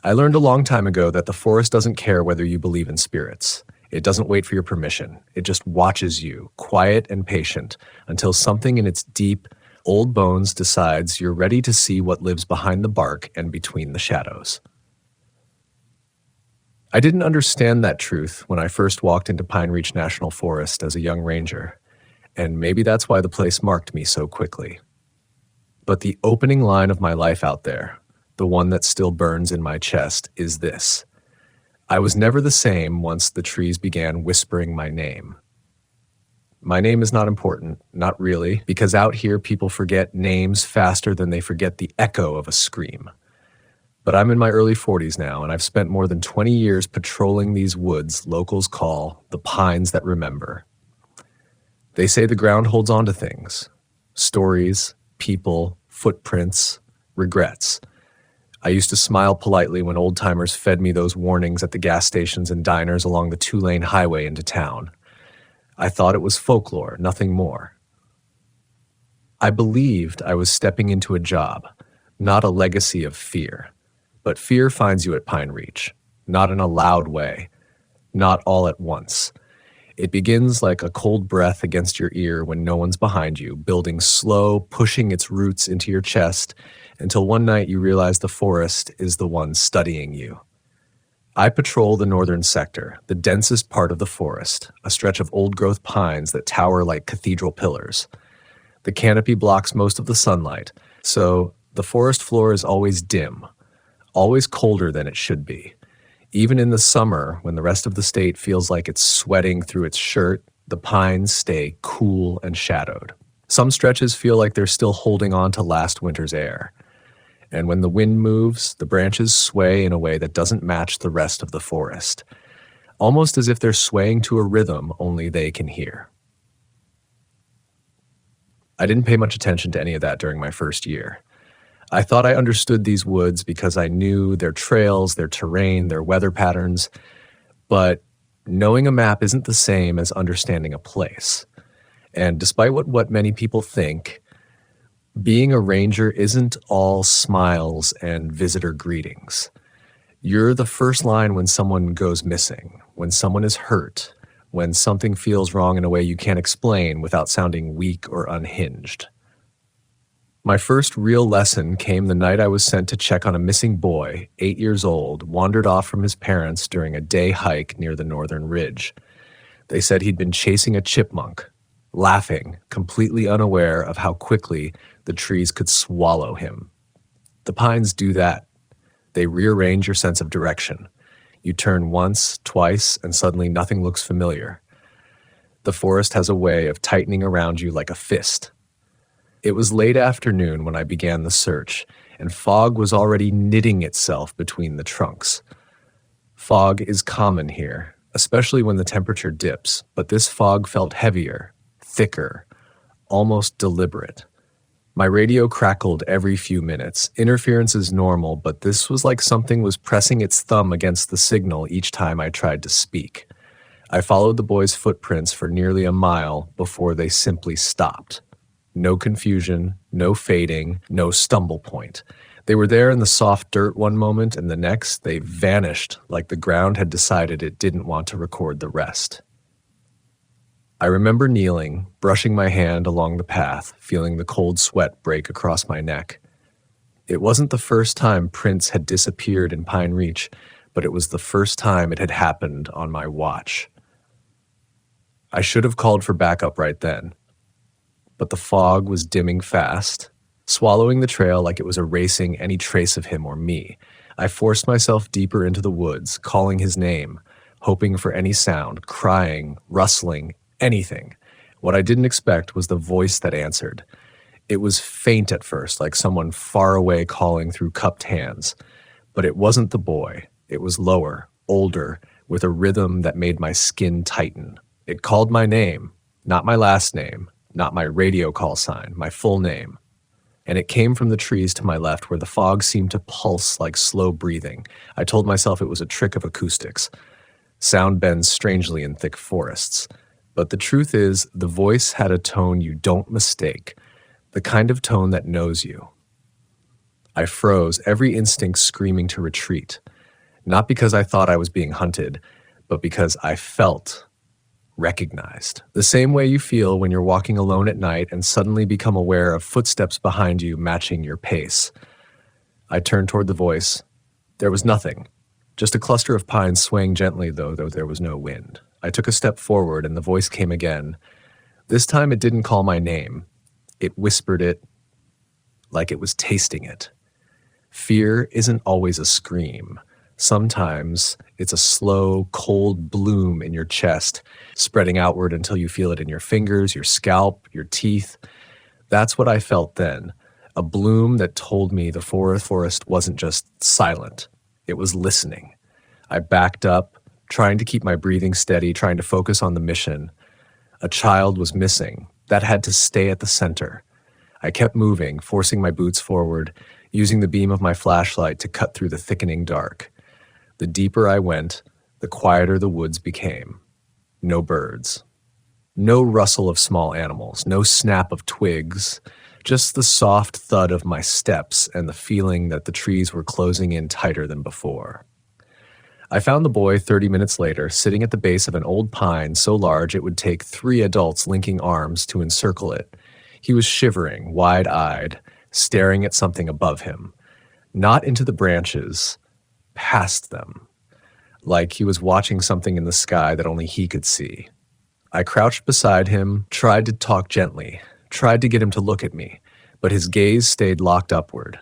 I learned a long time ago that the forest doesn't care whether you believe in spirits. It doesn't wait for your permission. It just watches you, quiet and patient, until something in its deep, old bones decides you're ready to see what lives behind the bark and between the shadows. I didn't understand that truth when I first walked into Pine Reach National Forest as a young ranger, and maybe that's why the place marked me so quickly. But the opening line of my life out there, the one that still burns in my chest, is this: I was never the same once the trees began whispering my name. My name is not important, not really, because out here people forget names faster than they forget the echo of a scream. But I'm in my early 40s now, and I've spent more than 20 years patrolling these woods locals call the pines that remember. They say the ground holds on to things: stories, people, footprints, regrets. I used to smile politely when old-timers fed me those warnings at the gas stations and diners along the 2-lane highway into town. I thought it was folklore, nothing more. I believed I was stepping into a job, not a legacy of fear. But fear finds you at Pine Reach, not in a loud way, not all at once. It begins like a cold breath against your ear when no one's behind you, building slow, pushing its roots into your chest until one night you realize the forest is the one studying you. I patrol the northern sector, the densest part of the forest, a stretch of old-growth pines that tower like cathedral pillars. The canopy blocks most of the sunlight, so the forest floor is always dim, always colder than it should be. Even in the summer, when the rest of the state feels like it's sweating through its shirt, the pines stay cool and shadowed. Some stretches feel like they're still holding on to last winter's air. And when the wind moves, the branches sway in a way that doesn't match the rest of the forest, almost as if they're swaying to a rhythm only they can hear. I didn't pay much attention to any of that during my first year. I thought I understood these woods because I knew their trails, their terrain, their weather patterns, but knowing a map isn't the same as understanding a place. And despite what many people think, being a ranger isn't all smiles and visitor greetings. You're the first line when someone goes missing, when someone is hurt, when something feels wrong in a way you can't explain without sounding weak or unhinged. My first real lesson came the night I was sent to check on a missing boy, 8 years old, wandered off from his parents during a day hike near the northern ridge. They said he'd been chasing a chipmunk, laughing, completely unaware of how quickly the trees could swallow him. The pines do that. They rearrange your sense of direction. You turn once, twice, and suddenly nothing looks familiar. The forest has a way of tightening around you like a fist. It was late afternoon when I began the search, and fog was already knitting itself between the trunks. Fog is common here, especially when the temperature dips, but this fog felt heavier, thicker, almost deliberate. My radio crackled every few minutes. Interference is normal, but this was like something was pressing its thumb against the signal each time I tried to speak. I followed the boys' footprints for nearly a mile before they simply stopped. No confusion, no fading, no stumble point. They were there in the soft dirt one moment, and the next they vanished like the ground had decided it didn't want to record the rest. I remember kneeling, brushing my hand along the path, feeling the cold sweat break across my neck. It wasn't the first time prints had disappeared in Pine Reach, but it was the first time it had happened on my watch. I should have called for backup right then. But the fog was dimming fast, swallowing the trail like it was erasing any trace of him or me. I forced myself deeper into the woods, calling his name, hoping for any sound, crying, rustling, anything. What I didn't expect was the voice that answered. It was faint at first, like someone far away calling through cupped hands. But it wasn't the boy. It was lower, older, with a rhythm that made my skin tighten. It called my name, not my last name, not my radio call sign, my full name. And it came from the trees to my left where the fog seemed to pulse like slow breathing. I told myself it was a trick of acoustics. Sound bends strangely in thick forests. But the truth is, the voice had a tone you don't mistake, the kind of tone that knows you. I froze, every instinct screaming to retreat. Not because I thought I was being hunted, but because I felt recognized. The same way you feel when you're walking alone at night and suddenly become aware of footsteps behind you matching your pace. I turned toward the voice. There was nothing. Just a cluster of pines swaying gently, though there was no wind. I took a step forward, and the voice came again. This time it didn't call my name. It whispered it like it was tasting it. Fear isn't always a scream. Sometimes it's a slow, cold bloom in your chest, spreading outward until you feel it in your fingers, your scalp, your teeth. That's what I felt then, a bloom that told me the forest wasn't just silent. It was listening. I backed up, trying to keep my breathing steady, trying to focus on the mission. A child was missing. That had to stay at the center. I kept moving, forcing my boots forward, using the beam of my flashlight to cut through the thickening dark. The deeper I went, the quieter the woods became. No birds. No rustle of small animals, no snap of twigs, just the soft thud of my steps and the feeling that the trees were closing in tighter than before. I found the boy 30 minutes later, sitting at the base of an old pine so large it would take 3 adults linking arms to encircle it. He was shivering, wide-eyed, staring at something above him. Not into the branches, past them. Like he was watching something in the sky that only he could see. I crouched beside him, tried to talk gently, tried to get him to look at me, but his gaze stayed locked upward.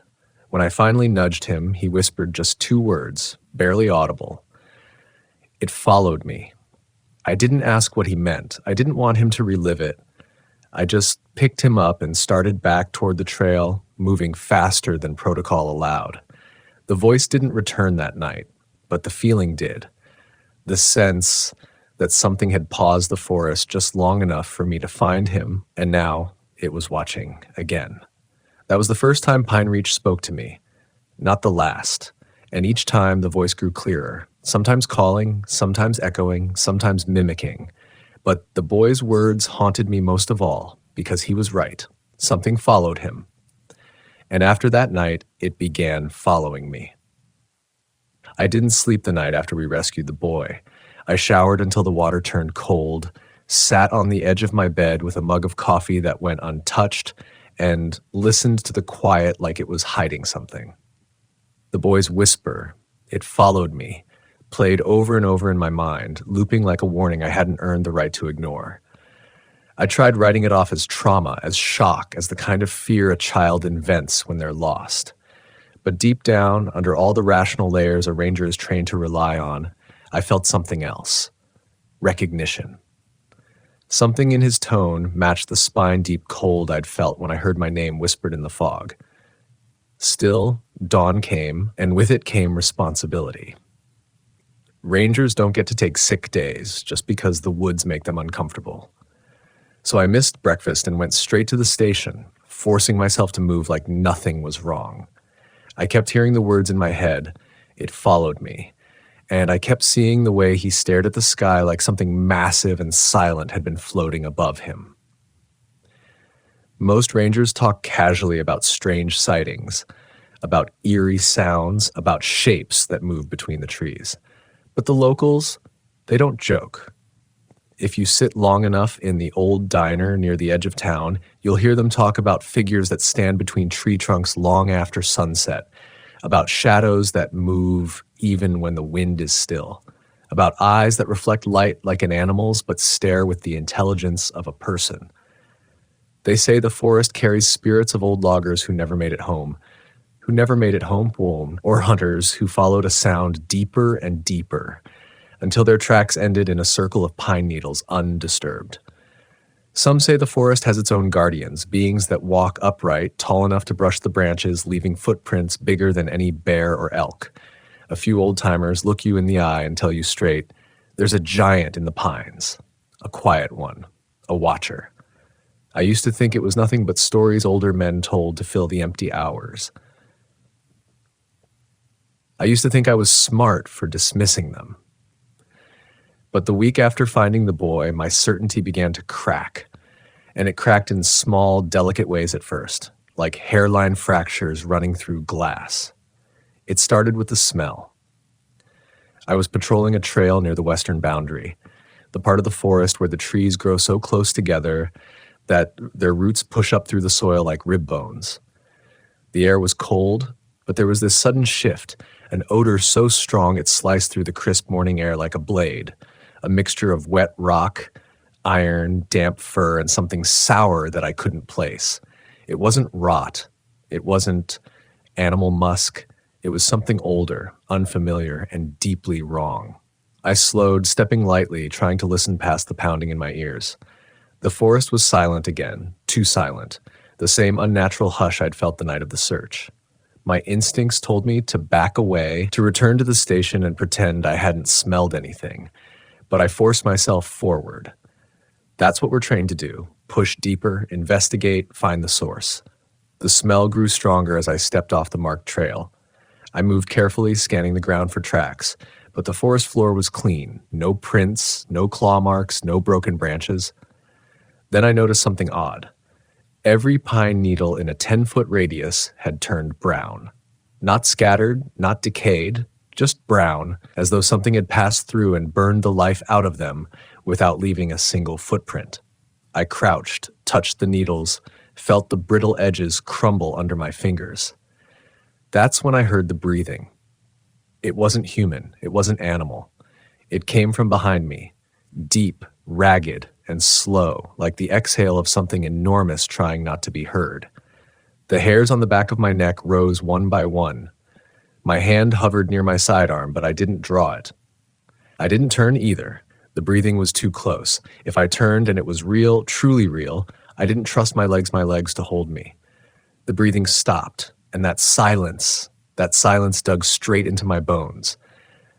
When I finally nudged him, he whispered just 2 words, barely audible. It followed me. I didn't ask what he meant. I didn't want him to relive it. I just picked him up and started back toward the trail, moving faster than protocol allowed. The voice didn't return that night, but the feeling did. The sense that something had paused the forest just long enough for me to find him, and now it was watching again. That was the first time Pine Reach spoke to me, not the last, and each time the voice grew clearer, sometimes calling, sometimes echoing, sometimes mimicking. But the boy's words haunted me most of all, because he was right. Something followed him. And after that night, it began following me. I didn't sleep the night after we rescued the boy. I showered until the water turned cold, sat on the edge of my bed with a mug of coffee that went untouched, and listened to the quiet like it was hiding something. The boy's whisper, it followed me, played over and over in my mind, looping like a warning I hadn't earned the right to ignore. I tried writing it off as trauma, as shock, as the kind of fear a child invents when they're lost. But deep down, under all the rational layers a ranger is trained to rely on, I felt something else. Recognition. Something in his tone matched the spine-deep cold I'd felt when I heard my name whispered in the fog. Still, dawn came, and with it came responsibility. Rangers don't get to take sick days just because the woods make them uncomfortable. So I missed breakfast and went straight to the station, forcing myself to move like nothing was wrong. I kept hearing the words in my head. It followed me. And I kept seeing the way he stared at the sky like something massive and silent had been floating above him. Most rangers talk casually about strange sightings, about eerie sounds, about shapes that move between the trees. But the locals, they don't joke. If you sit long enough in the old diner near the edge of town, you'll hear them talk about figures that stand between tree trunks long after sunset, about shadows that move even when the wind is still, about eyes that reflect light like an animal's but stare with the intelligence of a person. They say the forest carries spirits of old loggers who never made it home, or hunters who followed a sound deeper and deeper, until their tracks ended in a circle of pine needles undisturbed. Some say the forest has its own guardians, beings that walk upright, tall enough to brush the branches, leaving footprints bigger than any bear or elk. A few old-timers look you in the eye and tell you straight, there's a giant in the pines, a quiet one, a watcher. I used to think it was nothing but stories older men told to fill the empty hours. I used to think I was smart for dismissing them. But the week after finding the boy, my certainty began to crack, and it cracked in small, delicate ways at first, like hairline fractures running through glass. It started with the smell. I was patrolling a trail near the western boundary, the part of the forest where the trees grow so close together that their roots push up through the soil like rib bones. The air was cold, but there was this sudden shift, an odor so strong it sliced through the crisp morning air like a blade, a mixture of wet rock, iron, damp fur, and something sour that I couldn't place. It wasn't rot. It wasn't animal musk. It was something older, unfamiliar, and deeply wrong. I slowed, stepping lightly, trying to listen past the pounding in my ears. The forest was silent again, too silent, the same unnatural hush I'd felt the night of the search. My instincts told me to back away, to return to the station and pretend I hadn't smelled anything, but I forced myself forward. That's what we're trained to do: push deeper, investigate, find the source. The smell grew stronger as I stepped off the marked trail. I moved carefully, scanning the ground for tracks, but the forest floor was clean. No prints, no claw marks, no broken branches. Then I noticed something odd. Every pine needle in a 10-foot radius had turned brown. Not scattered, not decayed, just brown, as though something had passed through and burned the life out of them without leaving a single footprint. I crouched, touched the needles, felt the brittle edges crumble under my fingers. That's when I heard the breathing. It wasn't human. It wasn't animal. It came from behind me, deep, ragged, and slow, like the exhale of something enormous trying not to be heard. The hairs on the back of my neck rose one by one. My hand hovered near my sidearm, but I didn't draw it. I didn't turn either. The breathing was too close. If I turned and it was real, truly real, I didn't trust my legs to hold me. The breathing stopped, and that silence dug straight into my bones.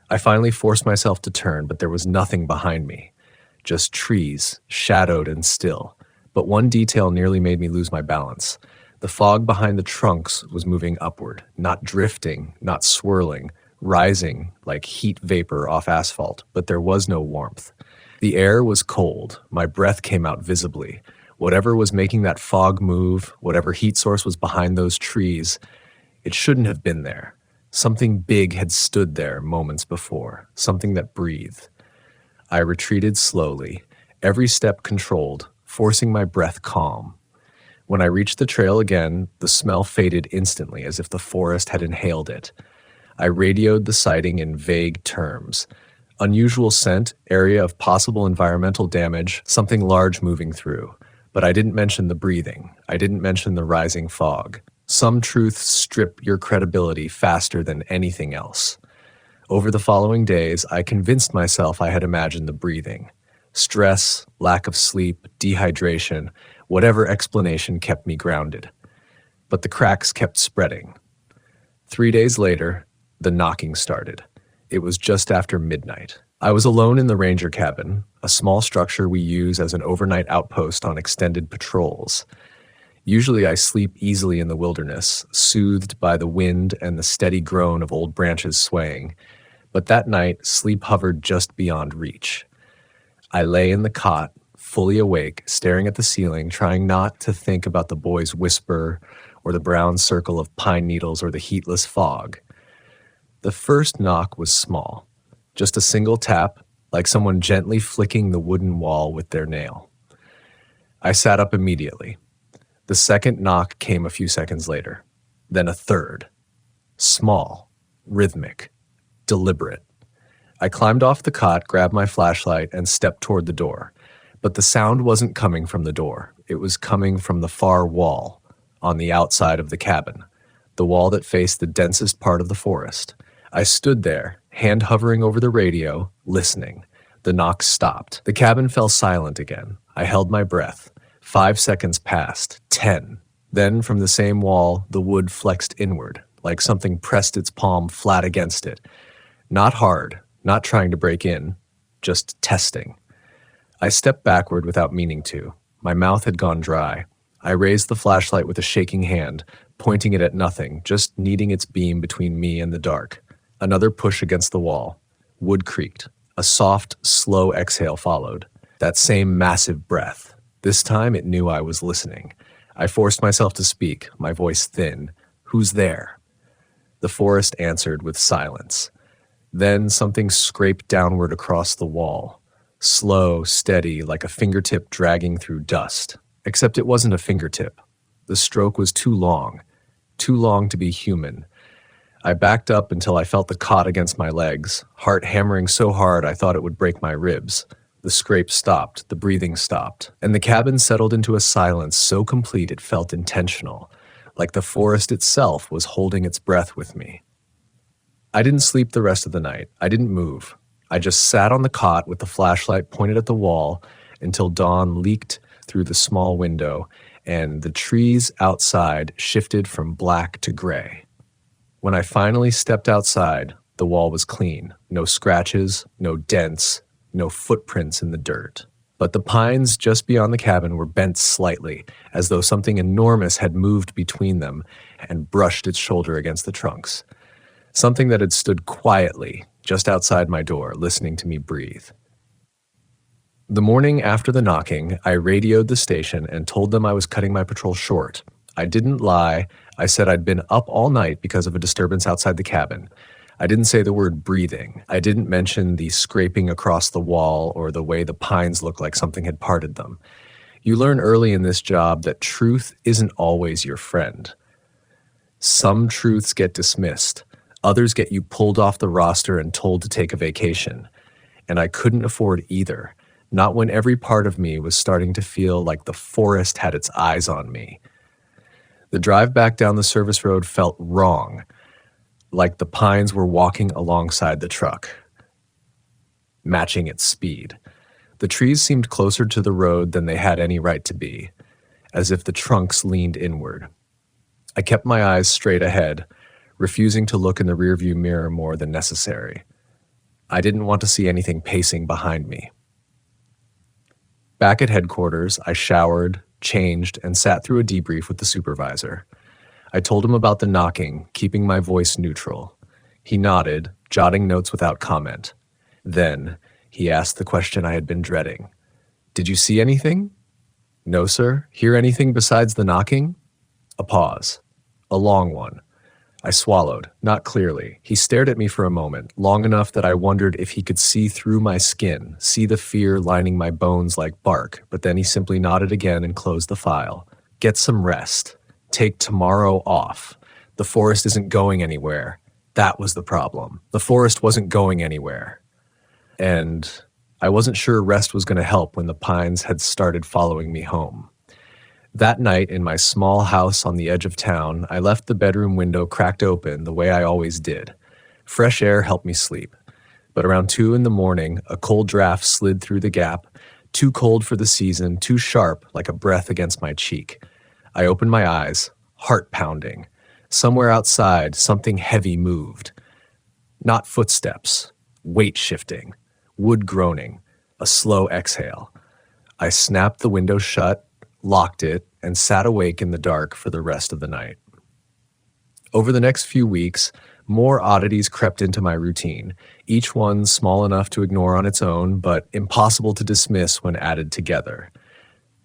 I finally forced myself to turn, but there was nothing behind me. Just trees, shadowed and still. But one detail nearly made me lose my balance. The fog behind the trunks was moving upward, not drifting, not swirling, rising like heat vapor off asphalt, but there was no warmth. The air was cold. My breath came out visibly. Whatever was making that fog move, whatever heat source was behind those trees, it shouldn't have been there. Something big had stood there moments before, something that breathed. I retreated slowly, every step controlled, forcing my breath calm. When I reached the trail again, the smell faded instantly, as if the forest had inhaled it. I radioed the sighting in vague terms. Unusual scent, area of possible environmental damage, something large moving through. But I didn't mention the breathing. I didn't mention the rising fog. Some truths strip your credibility faster than anything else. Over the following days, I convinced myself I had imagined the breathing. Stress, lack of sleep, dehydration, whatever explanation kept me grounded. But the cracks kept spreading. 3 days later, the knocking started. It was just after midnight. I was alone in the ranger cabin, a small structure we use as an overnight outpost on extended patrols. Usually I sleep easily in the wilderness, soothed by the wind and the steady groan of old branches swaying. But that night, sleep hovered just beyond reach. I lay in the cot, fully awake, staring at the ceiling, trying not to think about the boy's whisper or the brown circle of pine needles or the heatless fog. The first knock was small, just a single tap, like someone gently flicking the wooden wall with their nail. I sat up immediately. The second knock came a few seconds later, then a third. Small, rhythmic, deliberate. I climbed off the cot, grabbed my flashlight, and stepped toward the door. But the sound wasn't coming from the door. It was coming from the far wall, on the outside of the cabin, the wall that faced the densest part of the forest. I stood there, hand hovering over the radio, listening. The knock stopped. The cabin fell silent again. I held my breath. 5 seconds passed, 10. Then from the same wall, the wood flexed inward, like something pressed its palm flat against it. Not hard, not trying to break in, just testing. I stepped backward without meaning to. My mouth had gone dry. I raised the flashlight with a shaking hand, pointing it at nothing, just kneading its beam between me and the dark. Another push against the wall. Wood creaked. A soft, slow exhale followed. That same massive breath. This time it knew I was listening. I forced myself to speak, my voice thin. "Who's there?" The forest answered with silence. Then something scraped downward across the wall. Slow, steady, like a fingertip dragging through dust. Except it wasn't a fingertip. The stroke was too long to be human. I backed up until I felt the cot against my legs, heart hammering so hard I thought it would break my ribs. The scrape stopped, the breathing stopped, and the cabin settled into a silence so complete it felt intentional, like the forest itself was holding its breath with me. I didn't sleep the rest of the night. I didn't move. I just sat on the cot with the flashlight pointed at the wall until dawn leaked through the small window and the trees outside shifted from black to gray. When I finally stepped outside, the wall was clean. No scratches, no dents, no footprints in the dirt. But the pines just beyond the cabin were bent slightly, as though something enormous had moved between them and brushed its shoulder against the trunks. Something that had stood quietly just outside my door, listening to me breathe. The morning after the knocking, I radioed the station and told them I was cutting my patrol short. I didn't lie. I said I'd been up all night because of a disturbance outside the cabin. I didn't say the word breathing. I didn't mention the scraping across the wall or the way the pines looked like something had parted them. You learn early in this job that truth isn't always your friend. Some truths get dismissed. Others get you pulled off the roster and told to take a vacation. And I couldn't afford either. Not when every part of me was starting to feel like the forest had its eyes on me. The drive back down the service road felt wrong, like the pines were walking alongside the truck, matching its speed. The trees seemed closer to the road than they had any right to be, as if the trunks leaned inward. I kept my eyes straight ahead, refusing to look in the rearview mirror more than necessary. I didn't want to see anything pacing behind me. Back at headquarters, I showered, changed, and sat through a debrief with the supervisor. I told him about the knocking, keeping my voice neutral. He nodded, jotting notes without comment. Then, he asked the question I had been dreading. "Did you see anything?" "No, sir. Hear anything besides the knocking?" A pause. A long one. I swallowed, not clearly. He stared at me for a moment, long enough that I wondered if he could see through my skin, see the fear lining my bones like bark, but then he simply nodded again and closed the file. "Get some rest. Take tomorrow off. The forest isn't going anywhere." That was the problem. The forest wasn't going anywhere. And I wasn't sure rest was going to help when the pines had started following me home. That night, in my small house on the edge of town, I left the bedroom window cracked open the way I always did. Fresh air helped me sleep. But around 2 a.m, a cold draft slid through the gap, too cold for the season, too sharp, like a breath against my cheek. I opened my eyes, heart pounding. Somewhere outside, something heavy moved. Not footsteps, weight shifting, wood groaning, a slow exhale. I snapped the window shut, locked it, and sat awake in the dark for the rest of the night. Over the next few weeks, more oddities crept into my routine, each one small enough to ignore on its own, but impossible to dismiss when added together.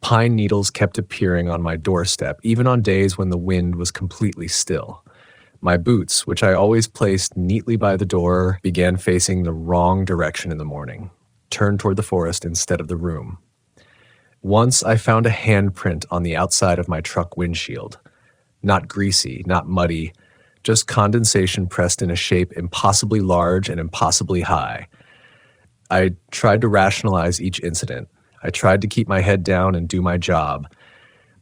Pine needles kept appearing on my doorstep, even on days when the wind was completely still. My boots, which I always placed neatly by the door, began facing the wrong direction in the morning, turned toward the forest instead of the room. Once I found a handprint on the outside of my truck windshield. Not greasy, not muddy, just condensation pressed in a shape impossibly large and impossibly high. I tried to rationalize each incident. I tried to keep my head down and do my job.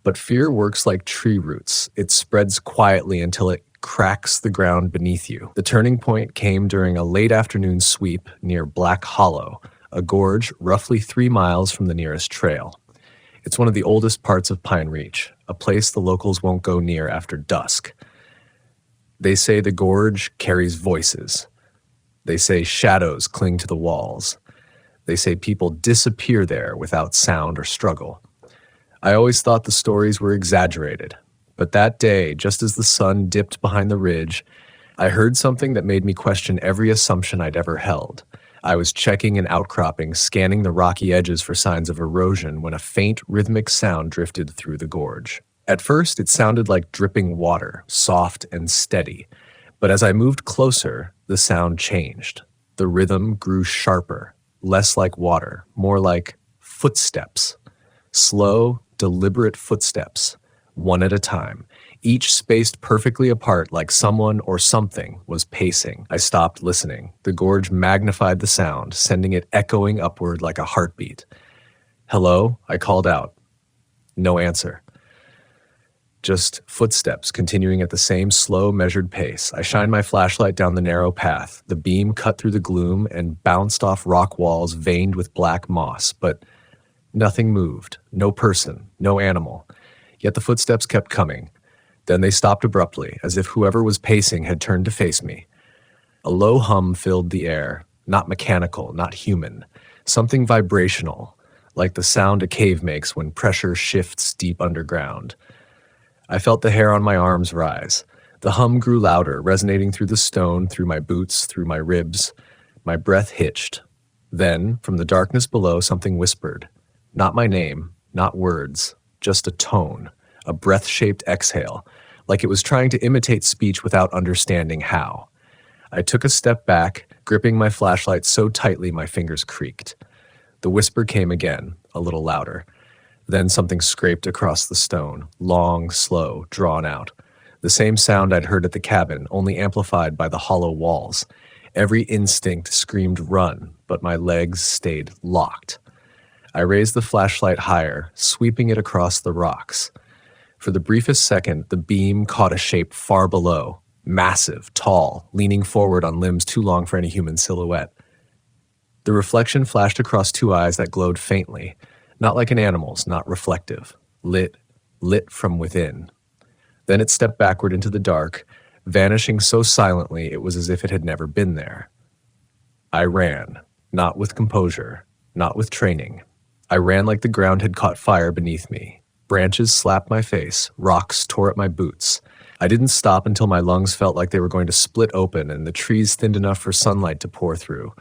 But fear works like tree roots. It spreads quietly until it cracks the ground beneath you. The turning point came during a late afternoon sweep near Black Hollow, a gorge roughly 3 miles from the nearest trail. It's one of the oldest parts of Pine Reach, a place the locals won't go near after dusk. They say the gorge carries voices. They say shadows cling to the walls. They say people disappear there without sound or struggle. I always thought the stories were exaggerated, but that day, just as the sun dipped behind the ridge, I heard something that made me question every assumption I'd ever held. I was checking an outcropping, scanning the rocky edges for signs of erosion when a faint, rhythmic sound drifted through the gorge. At first, it sounded like dripping water, soft and steady. But as I moved closer, the sound changed. The rhythm grew sharper, less like water, more like footsteps. Slow, deliberate footsteps, one at a time, each spaced perfectly apart like someone or something was pacing. I stopped listening. The gorge magnified the sound, sending it echoing upward like a heartbeat. "Hello?" I called out. No answer. Just footsteps continuing at the same slow, measured pace. I shined my flashlight down the narrow path. The beam cut through the gloom and bounced off rock walls veined with black moss, but nothing moved. No person, no animal. Yet the footsteps kept coming. Then they stopped abruptly, as if whoever was pacing had turned to face me. A low hum filled the air, not mechanical, not human. Something vibrational, like the sound a cave makes when pressure shifts deep underground. I felt the hair on my arms rise. The hum grew louder, resonating through the stone, through my boots, through my ribs. My breath hitched. Then, from the darkness below, something whispered. Not my name, not words, just a tone, a breath-shaped exhale, like it was trying to imitate speech without understanding how. I took a step back, gripping my flashlight so tightly my fingers creaked. The whisper came again, a little louder. Then something scraped across the stone, long, slow, drawn out. The same sound I'd heard at the cabin, only amplified by the hollow walls. Every instinct screamed run, but my legs stayed locked. I raised the flashlight higher, sweeping it across the rocks. For the briefest second, the beam caught a shape far below, massive, tall, leaning forward on limbs too long for any human silhouette. The reflection flashed across two eyes that glowed faintly, not like an animal's, not reflective, lit from within. Then it stepped backward into the dark, vanishing so silently it was as if it had never been there. I ran, not with composure, not with training. I ran like the ground had caught fire beneath me. Branches slapped my face, rocks tore at my boots. I didn't stop until my lungs felt like they were going to split open and the trees thinned enough for sunlight to pour through.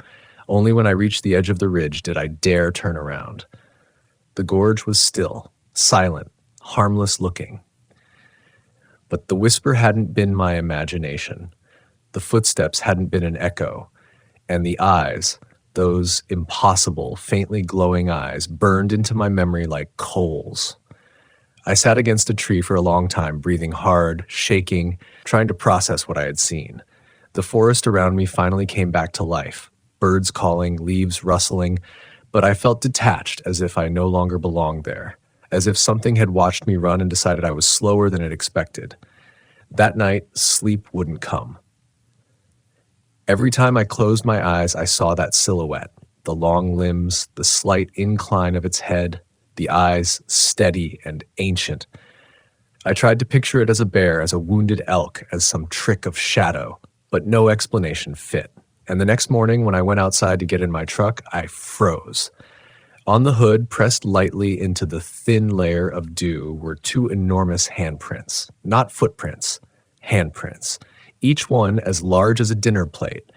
Only when I reached the edge of the ridge did I dare turn around. The gorge was still, silent, harmless looking. But the whisper hadn't been my imagination. The footsteps hadn't been an echo. And the eyes, those impossible, faintly glowing eyes, burned into my memory like coals. I sat against a tree for a long time, breathing hard, shaking, trying to process what I had seen. The forest around me finally came back to life, birds calling, leaves rustling, but I felt detached, as if I no longer belonged there, as if something had watched me run and decided I was slower than it expected. That night, sleep wouldn't come. Every time I closed my eyes, I saw that silhouette, the long limbs, the slight incline of its head, the eyes steady and ancient. I tried to picture it as a bear, as a wounded elk, as some trick of shadow, but no explanation fit. And the next morning, when I went outside to get in my truck, I froze. On the hood, pressed lightly into the thin layer of dew, were two enormous handprints. Not footprints, handprints. Each one as large as a dinner plate.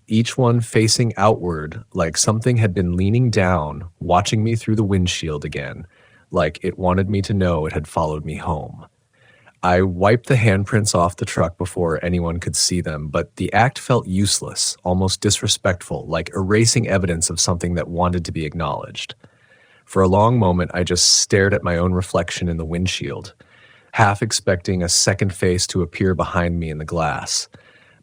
Each one facing outward like something had been leaning down, watching me through the windshield again, like it wanted me to know it had followed me home. I wiped the handprints off the truck before anyone could see them, but the act felt useless, almost disrespectful, like erasing evidence of something that wanted to be acknowledged. For a long moment, I just stared at my own reflection in the windshield, half expecting a second face to appear behind me in the glass.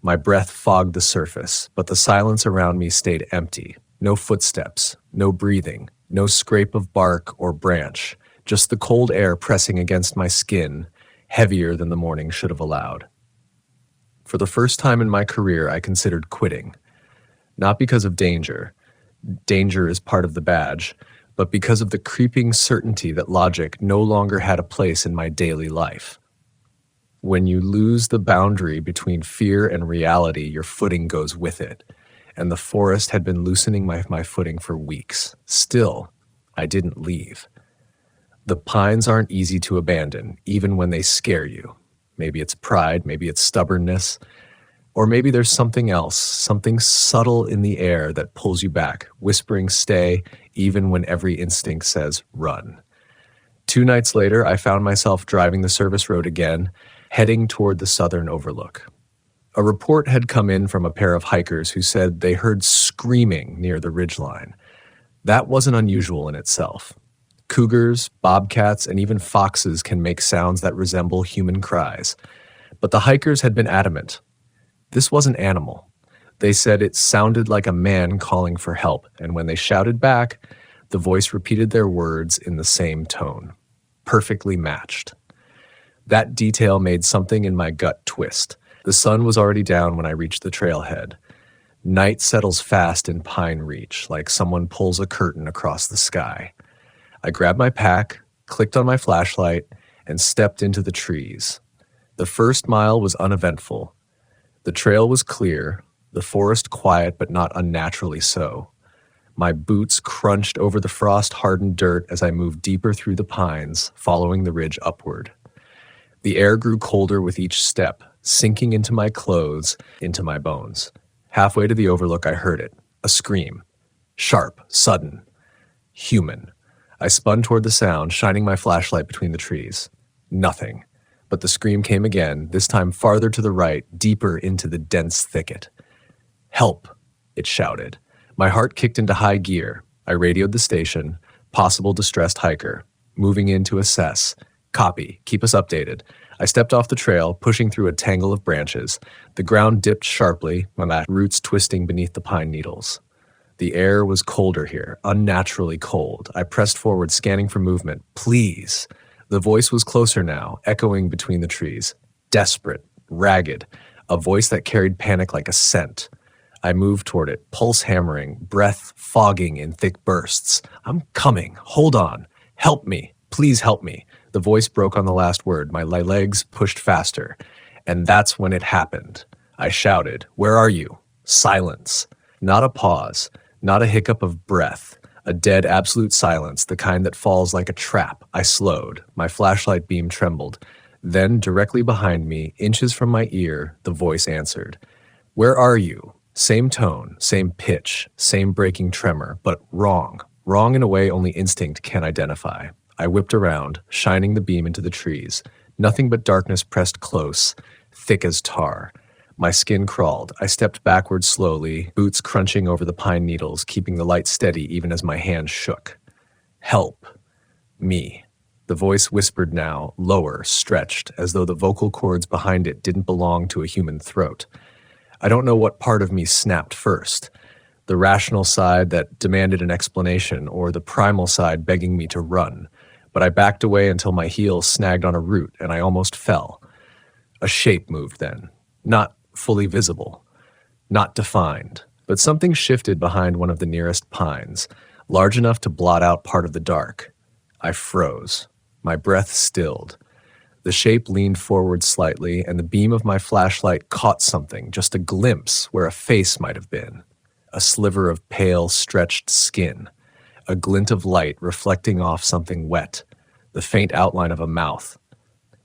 My breath fogged the surface, but the silence around me stayed empty. No footsteps, no breathing, no scrape of bark or branch, just the cold air pressing against my skin, heavier than the morning should have allowed. For the first time in my career, I considered quitting. Not because of danger. Danger is part of the badge, but because of the creeping certainty that logic no longer had a place in my daily life. When you lose the boundary between fear and reality, your footing goes with it, and the forest had been loosening my footing for weeks. Still, I didn't leave. The pines aren't easy to abandon, even when they scare you. Maybe it's pride, maybe it's stubbornness, or maybe there's something else, something subtle in the air that pulls you back, whispering stay, even when every instinct says run. 2 nights later, I found myself driving the service road again, heading toward the southern overlook. A report had come in from a pair of hikers who said they heard screaming near the ridgeline. That wasn't unusual in itself. Cougars, bobcats, and even foxes can make sounds that resemble human cries. But the hikers had been adamant. This wasn't animal. They said it sounded like a man calling for help, and when they shouted back, the voice repeated their words in the same tone, perfectly matched. That detail made something in my gut twist. The sun was already down when I reached the trailhead. Night settles fast in Pine Reach, like someone pulls a curtain across the sky. I grabbed my pack, clicked on my flashlight, and stepped into the trees. The first mile was uneventful. The trail was clear, the forest quiet but not unnaturally so. My boots crunched over the frost-hardened dirt as I moved deeper through the pines, following the ridge upward. The air grew colder with each step, sinking into my clothes, into my bones. Halfway to the overlook, I heard it. A scream. Sharp, sudden. Human. I spun toward the sound, shining my flashlight between the trees. Nothing. But the scream came again, this time farther to the right, deeper into the dense thicket. Help, it shouted. My heart kicked into high gear. I radioed the station. Possible distressed hiker. Moving in to assess. Copy. Keep us updated. I stepped off the trail, pushing through a tangle of branches. The ground dipped sharply, my roots twisting beneath the pine needles. The air was colder here, unnaturally cold. I pressed forward, scanning for movement. Please. The voice was closer now, echoing between the trees. Desperate, ragged, a voice that carried panic like a scent. I moved toward it, pulse hammering, breath fogging in thick bursts. I'm coming. Hold on. Help me. Please help me. The voice broke on the last word. My legs pushed faster. And that's when it happened. I shouted, "Where are you?" Silence. Not a pause. Not a hiccup of breath. A dead, absolute silence, the kind that falls like a trap. I slowed. My flashlight beam trembled. Then, directly behind me, inches from my ear, the voice answered. "Where are you?" Same tone, same pitch, same breaking tremor, but wrong. Wrong in a way only instinct can identify. I whipped around, shining the beam into the trees. Nothing but darkness pressed close, thick as tar. My skin crawled. I stepped backwards slowly, boots crunching over the pine needles, keeping the light steady even as my hands shook. Help. Me. The voice whispered now, lower, stretched, as though the vocal cords behind it didn't belong to a human throat. I don't know what part of me snapped first. The rational side that demanded an explanation, or the primal side begging me to run. But I backed away until my heels snagged on a root and I almost fell. A shape moved then. Not fully visible. Not defined. But something shifted behind one of the nearest pines, large enough to blot out part of the dark. I froze. My breath stilled. The shape leaned forward slightly, and the beam of my flashlight caught something, just a glimpse where a face might have been. A sliver of pale, stretched skin. A glint of light reflecting off something wet. The faint outline of a mouth.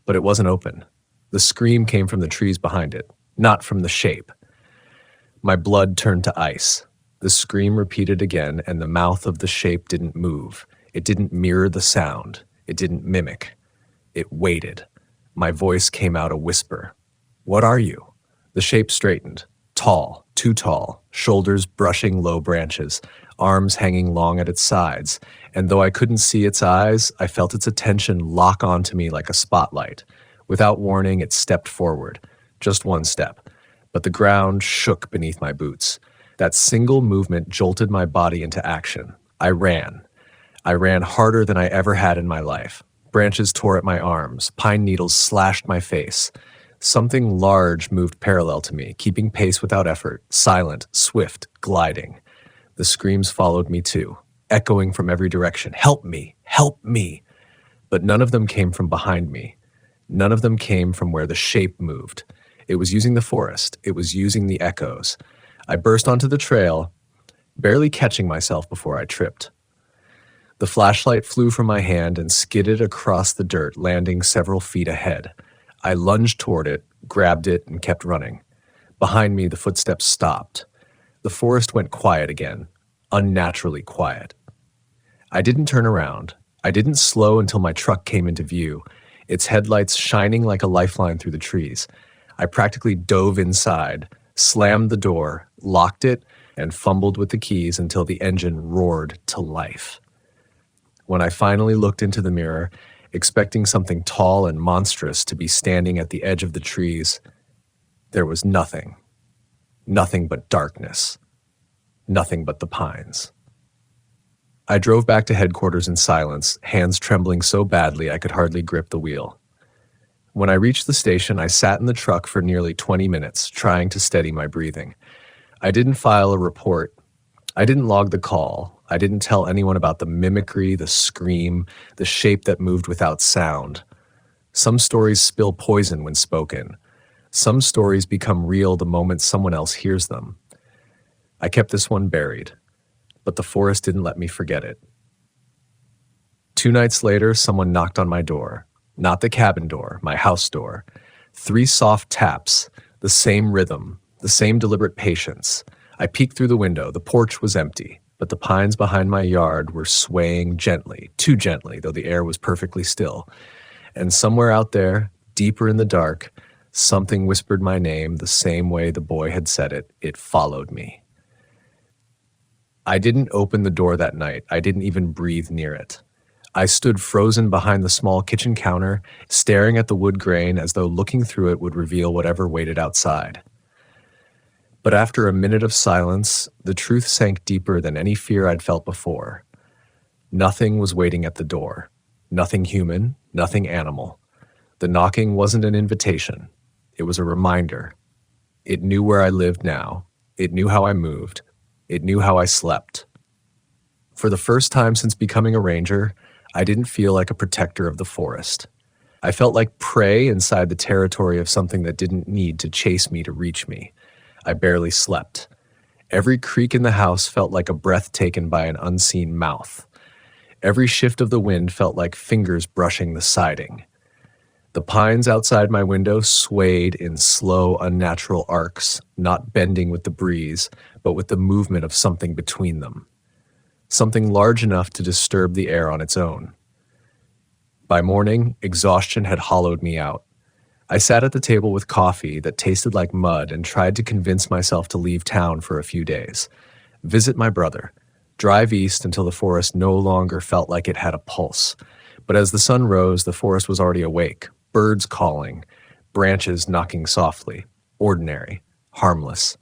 But it wasn't open. The scream came from the trees behind it, not from the shape. My blood turned to ice. The scream repeated again, and the mouth of the shape didn't move. It didn't mirror the sound. It didn't mimic. It waited. My voice came out a whisper. "What are you?" The shape straightened. Tall, too tall, shoulders brushing low branches, arms hanging long at its sides, and though I couldn't see its eyes, I felt its attention lock onto me like a spotlight. Without warning, it stepped forward. Just one step. But the ground shook beneath my boots. That single movement jolted my body into action. I ran. I ran harder than I ever had in my life. Branches tore at my arms. Pine needles slashed my face. Something large moved parallel to me, keeping pace without effort, silent, swift, gliding. The screams followed me too, echoing from every direction. Help me! Help me! But none of them came from behind me. None of them came from where the shape moved. It was using the forest. It was using the echoes. I burst onto the trail, barely catching myself before I tripped. The flashlight flew from my hand and skidded across the dirt, landing several feet ahead. I lunged toward it, grabbed it, and kept running. Behind me, the footsteps stopped. The forest went quiet again, unnaturally quiet. I didn't turn around. I didn't slow until my truck came into view, its headlights shining like a lifeline through the trees. I practically dove inside, slammed the door, locked it, and fumbled with the keys until the engine roared to life. When I finally looked into the mirror, expecting something tall and monstrous to be standing at the edge of the trees, there was nothing. Nothing but darkness. Nothing but the pines. I drove back to headquarters in silence, hands trembling so badly I could hardly grip the wheel. When I reached the station, I sat in the truck for nearly 20 minutes, trying to steady my breathing. I didn't file a report. I didn't log the call. I didn't tell anyone about the mimicry, the scream, the shape that moved without sound. Some stories spill poison when spoken. Some stories become real the moment someone else hears them. I kept this one buried, but the forest didn't let me forget it. 2 nights later, someone knocked on my door. Not the cabin door, my house door. 3 soft taps, the same rhythm, the same deliberate patience. I peeked through the window. The porch was empty, but the pines behind my yard were swaying gently, too gently, though the air was perfectly still. And somewhere out there, deeper in the dark, something whispered my name the same way the boy had said it. It followed me. I didn't open the door that night. I didn't even breathe near it. I stood frozen behind the small kitchen counter, staring at the wood grain as though looking through it would reveal whatever waited outside. But after a minute of silence, the truth sank deeper than any fear I'd felt before. Nothing was waiting at the door. Nothing human, nothing animal. The knocking wasn't an invitation. It was a reminder. It knew where I lived now. It knew how I moved. It knew how I slept. For the first time since becoming a ranger, I didn't feel like a protector of the forest. I felt like prey inside the territory of something that didn't need to chase me to reach me. I barely slept. Every creak in the house felt like a breath taken by an unseen mouth. Every shift of the wind felt like fingers brushing the siding. The pines outside my window swayed in slow, unnatural arcs, not bending with the breeze, but with the movement of something between them. Something large enough to disturb the air on its own. By morning, exhaustion had hollowed me out. I sat at the table with coffee that tasted like mud and tried to convince myself to leave town for a few days, visit my brother, drive east until the forest no longer felt like it had a pulse. But as the sun rose, the forest was already awake, birds calling, branches knocking softly, ordinary, harmless,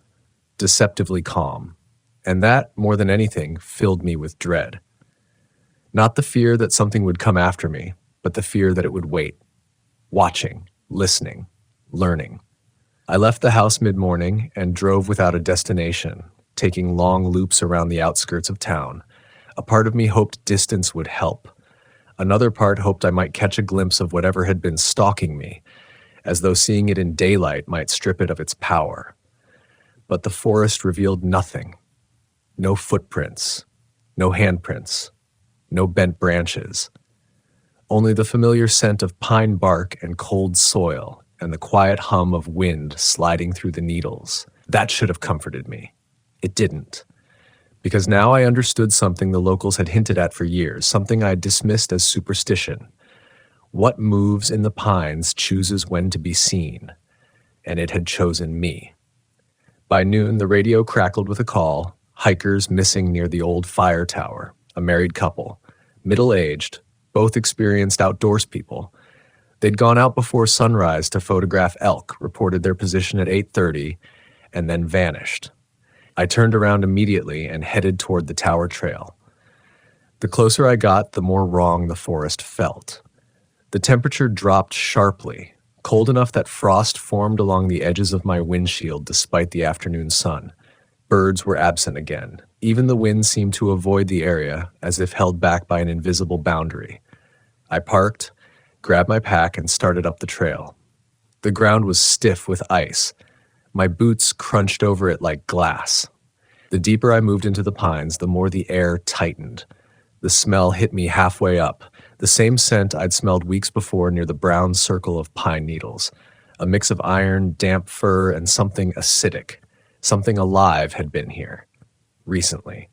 deceptively calm. And that, more than anything, filled me with dread. Not the fear that something would come after me, but the fear that it would wait, watching, listening, learning. I left the house mid-morning and drove without a destination, taking long loops around the outskirts of town. A part of me hoped distance would help. Another part hoped I might catch a glimpse of whatever had been stalking me, as though seeing it in daylight might strip it of its power. But the forest revealed nothing. No footprints, no handprints, no bent branches. Only the familiar scent of pine bark and cold soil and the quiet hum of wind sliding through the needles. That should have comforted me. It didn't. Because now I understood something the locals had hinted at for years, something I had dismissed as superstition. What moves in the pines chooses when to be seen, and it had chosen me. By noon, the radio crackled with a call, hikers missing near the old fire tower, a married couple, middle-aged, both experienced outdoors people. They'd gone out before sunrise to photograph elk, reported their position at 8:30, and then vanished. I turned around immediately and headed toward the tower trail. The closer I got, the more wrong the forest felt. The temperature dropped sharply, cold enough that frost formed along the edges of my windshield despite the afternoon sun. Birds were absent again. Even the wind seemed to avoid the area, as if held back by an invisible boundary. I parked, grabbed my pack, and started up the trail. The ground was stiff with ice. My boots crunched over it like glass. The deeper I moved into the pines, the more the air tightened. The smell hit me halfway up, the same scent I'd smelled weeks before near the brown circle of pine needles. A mix of iron, damp fur, and something acidic. Something alive had been here. Recently.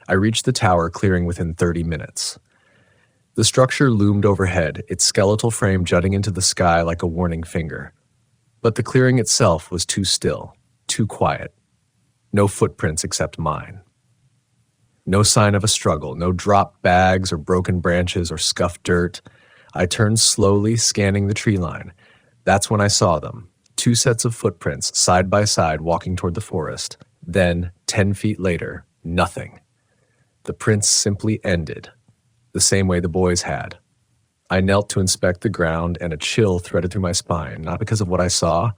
I reached the tower clearing within 30 minutes. The structure loomed overhead, its skeletal frame jutting into the sky like a warning finger. But the clearing itself was too still, too quiet. No footprints except mine. No sign of a struggle, no dropped bags or broken branches or scuffed dirt. I turned slowly, scanning the tree line. That's when I saw them. 2 sets of footprints, side by side, walking toward the forest. Then, 10 feet later, nothing. The prints simply ended, the same way the boys had. I knelt to inspect the ground, and a chill threaded through my spine, not because of what I saw,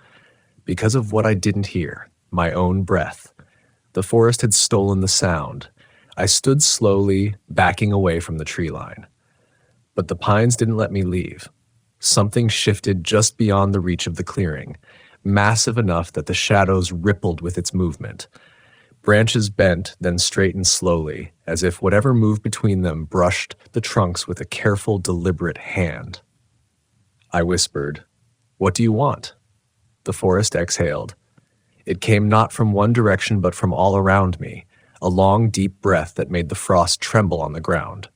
because of what I didn't hear, my own breath. The forest had stolen the sound. I stood slowly, backing away from the tree line. But the pines didn't let me leave. Something shifted just beyond the reach of the clearing, massive enough that the shadows rippled with its movement. Branches bent, then straightened slowly, as if whatever moved between them brushed the trunks with a careful, deliberate hand. I whispered, "What do you want?" The forest exhaled. It came not from one direction but from all around me, a long, deep breath that made the frost tremble on the ground.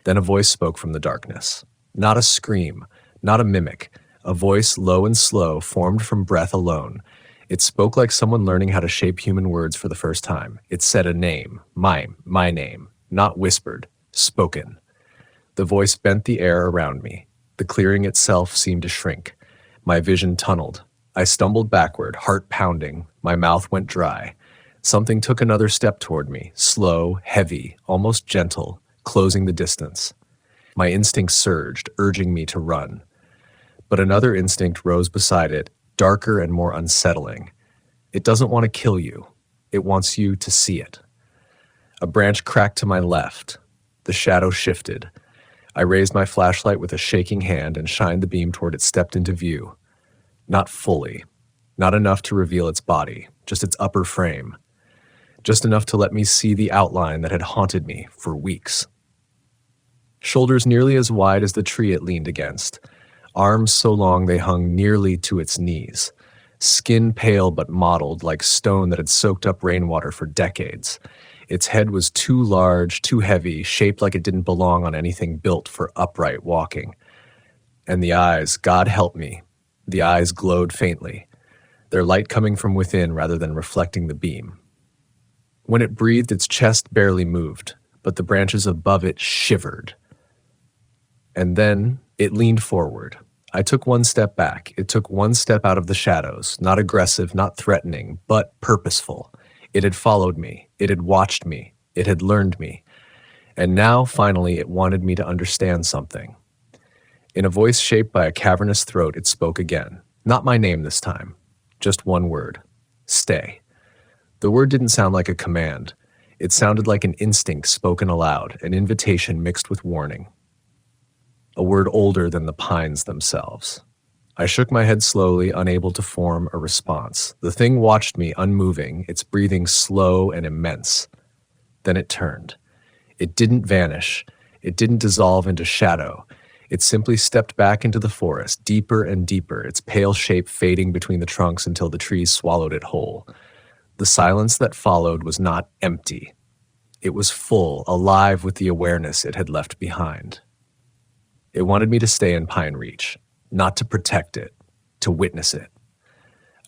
Then a voice spoke from the darkness. Not a scream, not a mimic, a voice low and slow, formed from breath alone. It spoke like someone learning how to shape human words for the first time. It said a name, my name, not whispered, spoken. The voice bent the air around me. The clearing itself seemed to shrink. My vision tunneled. I stumbled backward, heart pounding. My mouth went dry. Something took another step toward me, slow, heavy, almost gentle, closing the distance. My instinct surged, urging me to run. But another instinct rose beside it, darker and more unsettling. It doesn't want to kill you. It wants you to see it. A branch cracked to my left. The shadow shifted. I raised my flashlight with a shaking hand and shined the beam toward it stepped into view. Not fully. Not enough to reveal its body, just its upper frame. Just enough to let me see the outline that had haunted me for weeks. Shoulders nearly as wide as the tree it leaned against. Arms so long they hung nearly to its knees. Skin pale but mottled like stone that had soaked up rainwater for decades. Its head was too large, too heavy, shaped like it didn't belong on anything built for upright walking. And the eyes, God help me, the eyes glowed faintly, their light coming from within rather than reflecting the beam. When it breathed, its chest barely moved, but the branches above it shivered. And then it leaned forward. I took one step back. It took one step out of the shadows, not aggressive, not threatening, but purposeful. It had followed me. It had watched me. It had learned me. And now, finally, it wanted me to understand something. In a voice shaped by a cavernous throat, it spoke again. Not my name this time. Just one word. Stay. The word didn't sound like a command. It sounded like an instinct spoken aloud, an invitation mixed with warning. A word older than the pines themselves. I shook my head slowly, unable to form a response. The thing watched me, unmoving, its breathing slow and immense. Then it turned. It didn't vanish. It didn't dissolve into shadow. It simply stepped back into the forest, deeper and deeper, its pale shape fading between the trunks until the trees swallowed it whole. The silence that followed was not empty. It was full, alive with the awareness it had left behind. It wanted me to stay in Pine Reach, not to protect it, to witness it.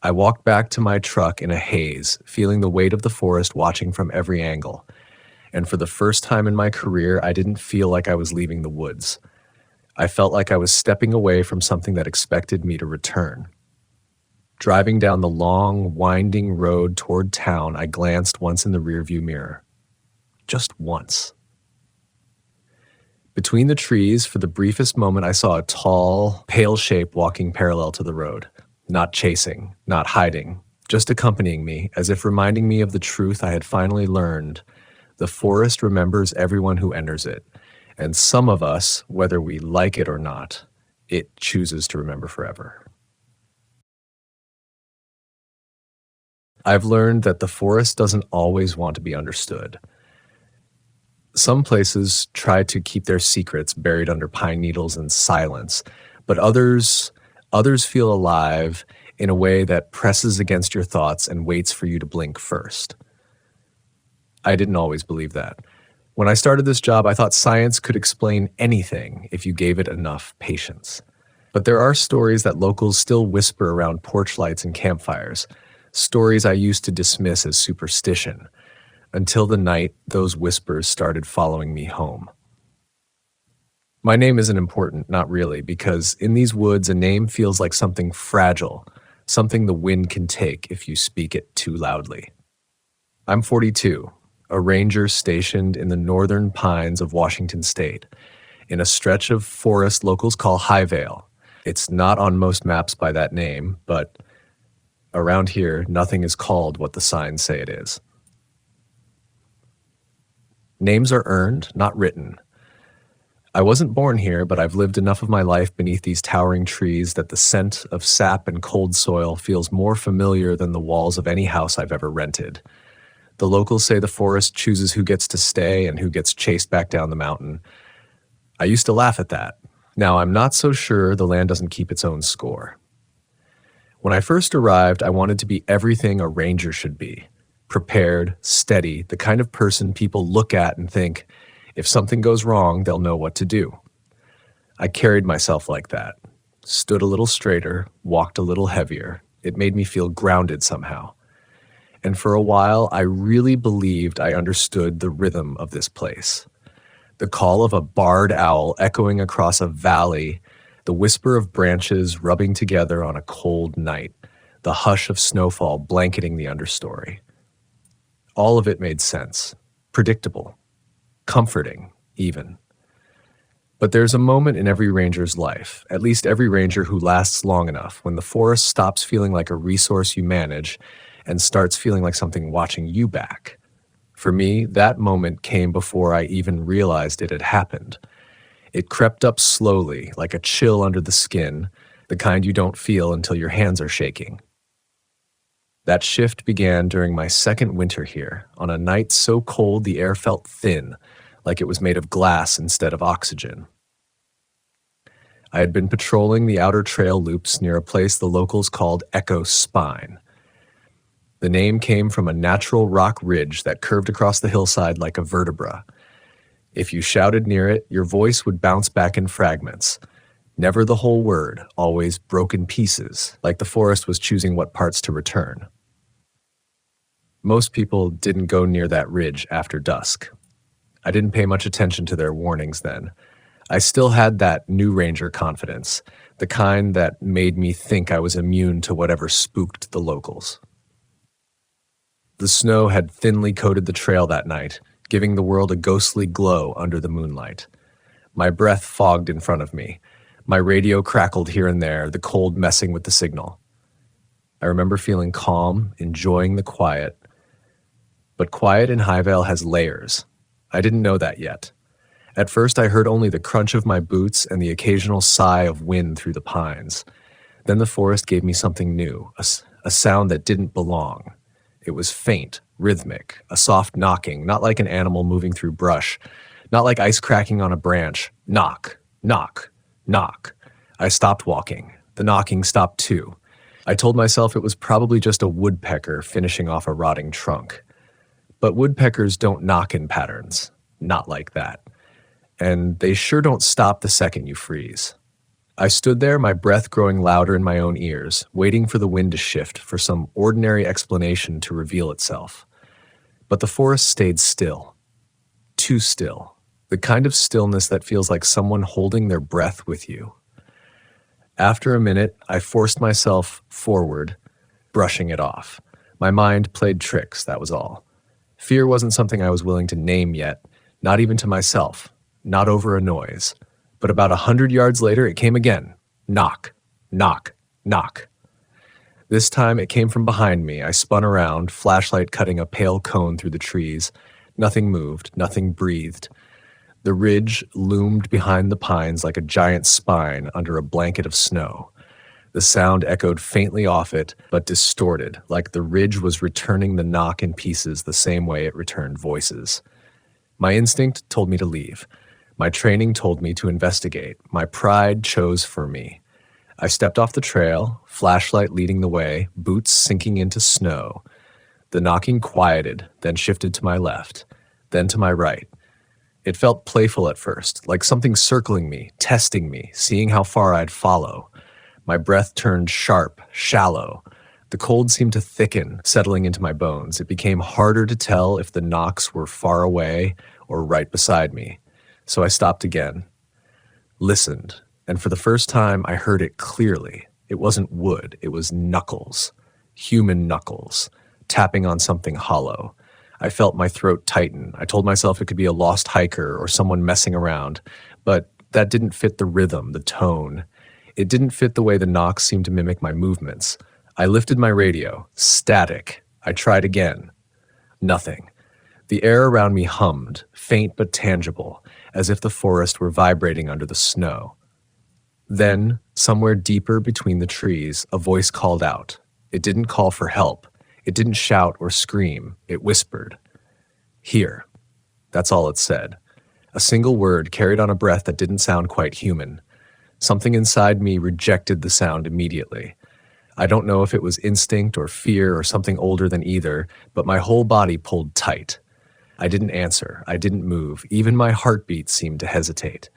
I walked back to my truck in a haze, feeling the weight of the forest watching from every angle. And for the first time in my career, I didn't feel like I was leaving the woods. I felt like I was stepping away from something that expected me to return. Driving down the long, winding road toward town, I glanced once in the rearview mirror. Just once. Between the trees, for the briefest moment, I saw a tall, pale shape walking parallel to the road. Not chasing, not hiding, just accompanying me, as if reminding me of the truth I had finally learned. The forest remembers everyone who enters it, and some of us, whether we like it or not, it chooses to remember forever. I've learned that the forest doesn't always want to be understood. Some places try to keep their secrets buried under pine needles and silence, but others feel alive in a way that presses against your thoughts and waits for you to blink first. I didn't always believe that. When I started this job, I thought science could explain anything if you gave it enough patience. But there are stories that locals still whisper around porch lights and campfires, stories I used to dismiss as superstition, until the night those whispers started following me home. My name isn't important, not really, because in these woods, a name feels like something fragile, something the wind can take if you speak it too loudly. I'm 42, a ranger stationed in the northern pines of Washington state, in a stretch of forest locals call Highvale. It's not on most maps by that name, but around here, nothing is called what the signs say it is. Names are earned, not written. I wasn't born here, but I've lived enough of my life beneath these towering trees that the scent of sap and cold soil feels more familiar than the walls of any house I've ever rented. The locals say the forest chooses who gets to stay and who gets chased back down the mountain. I used to laugh at that. Now, I'm not so sure the land doesn't keep its own score. When I first arrived, I wanted to be everything a ranger should be. Prepared, steady, the kind of person people look at and think, if something goes wrong, they'll know what to do. I carried myself like that. Stood a little straighter, walked a little heavier. It made me feel grounded somehow. And for a while, I really believed I understood the rhythm of this place. The call of a barred owl echoing across a valley, the whisper of branches rubbing together on a cold night, the hush of snowfall blanketing the understory. All of it made sense, predictable, comforting, even. But there's a moment in every ranger's life, at least every ranger who lasts long enough, when the forest stops feeling like a resource you manage and starts feeling like something watching you back. For me, that moment came before I even realized it had happened. It crept up slowly, like a chill under the skin, the kind you don't feel until your hands are shaking. That shift began during my second winter here, on a night so cold the air felt thin, like it was made of glass instead of oxygen. I had been patrolling the outer trail loops near a place the locals called Echo Spine. The name came from a natural rock ridge that curved across the hillside like a vertebra. If you shouted near it, your voice would bounce back in fragments. Never the whole word, always broken pieces, like the forest was choosing what parts to return. Most people didn't go near that ridge after dusk. I didn't pay much attention to their warnings then. I still had that new ranger confidence, the kind that made me think I was immune to whatever spooked the locals. The snow had thinly coated the trail that night, giving the world a ghostly glow under the moonlight. My breath fogged in front of me. My radio crackled here and there, the cold messing with the signal. I remember feeling calm, enjoying the quiet. But quiet in Highvale has layers. I didn't know that yet. At first, I heard only the crunch of my boots and the occasional sigh of wind through the pines. Then the forest gave me something new, a sound that didn't belong. It was faint, rhythmic, a soft knocking, not like an animal moving through brush, not like ice cracking on a branch. Knock, knock, knock. I stopped walking. The knocking stopped too. I told myself it was probably just a woodpecker finishing off a rotting trunk. But woodpeckers don't knock in patterns. Not like that. And they sure don't stop the second you freeze. I stood there, my breath growing louder in my own ears, waiting for the wind to shift, for some ordinary explanation to reveal itself. But the forest stayed still. Too still. The kind of stillness that feels like someone holding their breath with you. After a minute, I forced myself forward, brushing it off. My mind played tricks, that was all. Fear wasn't something I was willing to name yet, not even to myself, not over a noise. But about 100 yards later, it came again. Knock, knock, knock. This time it came from behind me. I spun around, flashlight cutting a pale cone through the trees. Nothing moved, nothing breathed. The ridge loomed behind the pines like a giant spine under a blanket of snow. The sound echoed faintly off it, but distorted, like the ridge was returning the knock in pieces the same way it returned voices. My instinct told me to leave. My training told me to investigate. My pride chose for me. I stepped off the trail, flashlight leading the way, boots sinking into snow. The knocking quieted, then shifted to my left, then to my right. It felt playful at first, like something circling me, testing me, seeing how far I'd follow. My breath turned sharp, shallow. The cold seemed to thicken, settling into my bones. It became harder to tell if the knocks were far away or right beside me. So I stopped again, listened, and for the first time I heard it clearly. It wasn't wood, it was knuckles, human knuckles, tapping on something hollow. I felt my throat tighten. I told myself it could be a lost hiker or someone messing around, but that didn't fit the rhythm, the tone. It didn't fit the way the knocks seemed to mimic my movements. I lifted my radio. Static. I tried again. Nothing. The air around me hummed, faint but tangible, as if the forest were vibrating under the snow. Then, somewhere deeper between the trees, a voice called out. It didn't call for help. It didn't shout or scream. It whispered. Here. That's all it said. A single word carried on a breath that didn't sound quite human. Something inside me rejected the sound immediately. I don't know if it was instinct or fear or something older than either, but my whole body pulled tight. I didn't answer. I didn't move. Even my heartbeat seemed to hesitate.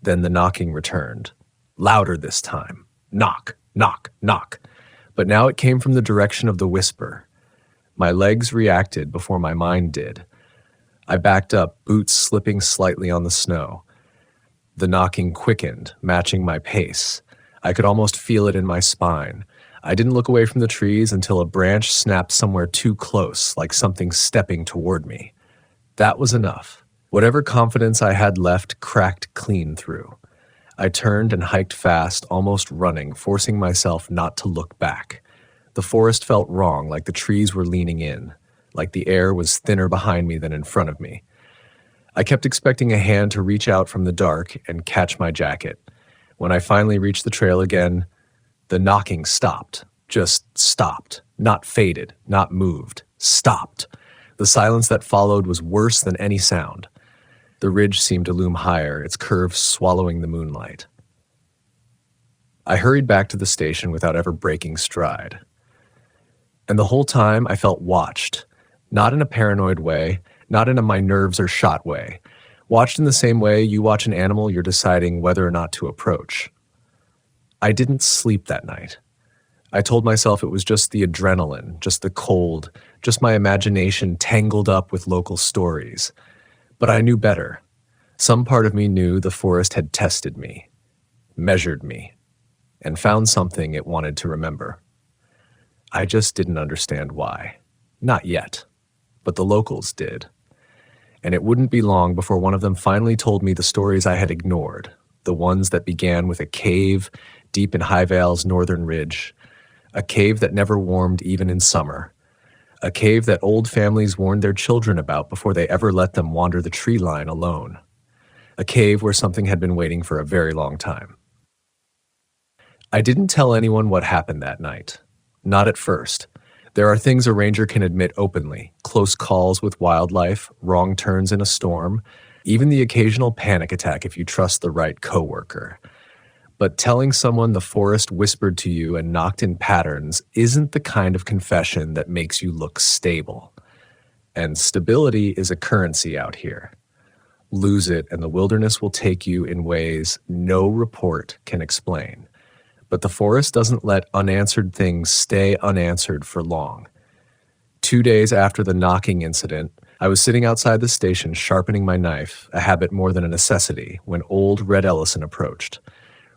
Then the knocking returned. Louder this time. Knock, knock, knock. But now it came from the direction of the whisper. My legs reacted before my mind did. I backed up, boots slipping slightly on the snow. The knocking quickened, matching my pace. I could almost feel it in my spine. I didn't look away from the trees until a branch snapped somewhere too close, like something stepping toward me. That was enough. Whatever confidence I had left cracked clean through. I turned and hiked fast, almost running, forcing myself not to look back. The forest felt wrong, like the trees were leaning in, like the air was thinner behind me than in front of me. I kept expecting a hand to reach out from the dark and catch my jacket. When I finally reached the trail again, the knocking stopped. Just stopped. Not faded, not moved. Stopped. The silence that followed was worse than any sound. The ridge seemed to loom higher, its curves swallowing the moonlight. I hurried back to the station without ever breaking stride. And the whole time I felt watched. Not in a paranoid way, not in a my nerves are shot way. Watched in the same way you watch an animal you're deciding whether or not to approach. I didn't sleep that night. I told myself it was just the adrenaline, just the cold, just my imagination tangled up with local stories. But I knew better. Some part of me knew the forest had tested me, measured me, and found something it wanted to remember. I just didn't understand why. Not yet. But the locals did. And it wouldn't be long before one of them finally told me the stories I had ignored, the ones that began with a cave deep in Highvale's northern ridge, a cave that never warmed even in summer, a cave that old families warned their children about before they ever let them wander the tree line alone, a cave where something had been waiting for a very long time. I didn't tell anyone what happened that night. Not at first. There are things a ranger can admit openly, close calls with wildlife, wrong turns in a storm, even the occasional panic attack if you trust the right coworker. But telling someone the forest whispered to you and knocked in patterns isn't the kind of confession that makes you look stable. And stability is a currency out here. Lose it and the wilderness will take you in ways no report can explain. But the forest doesn't let unanswered things stay unanswered for long. 2 days after the knocking incident, I was sitting outside the station sharpening my knife, a habit more than a necessity, when old Red Ellison approached.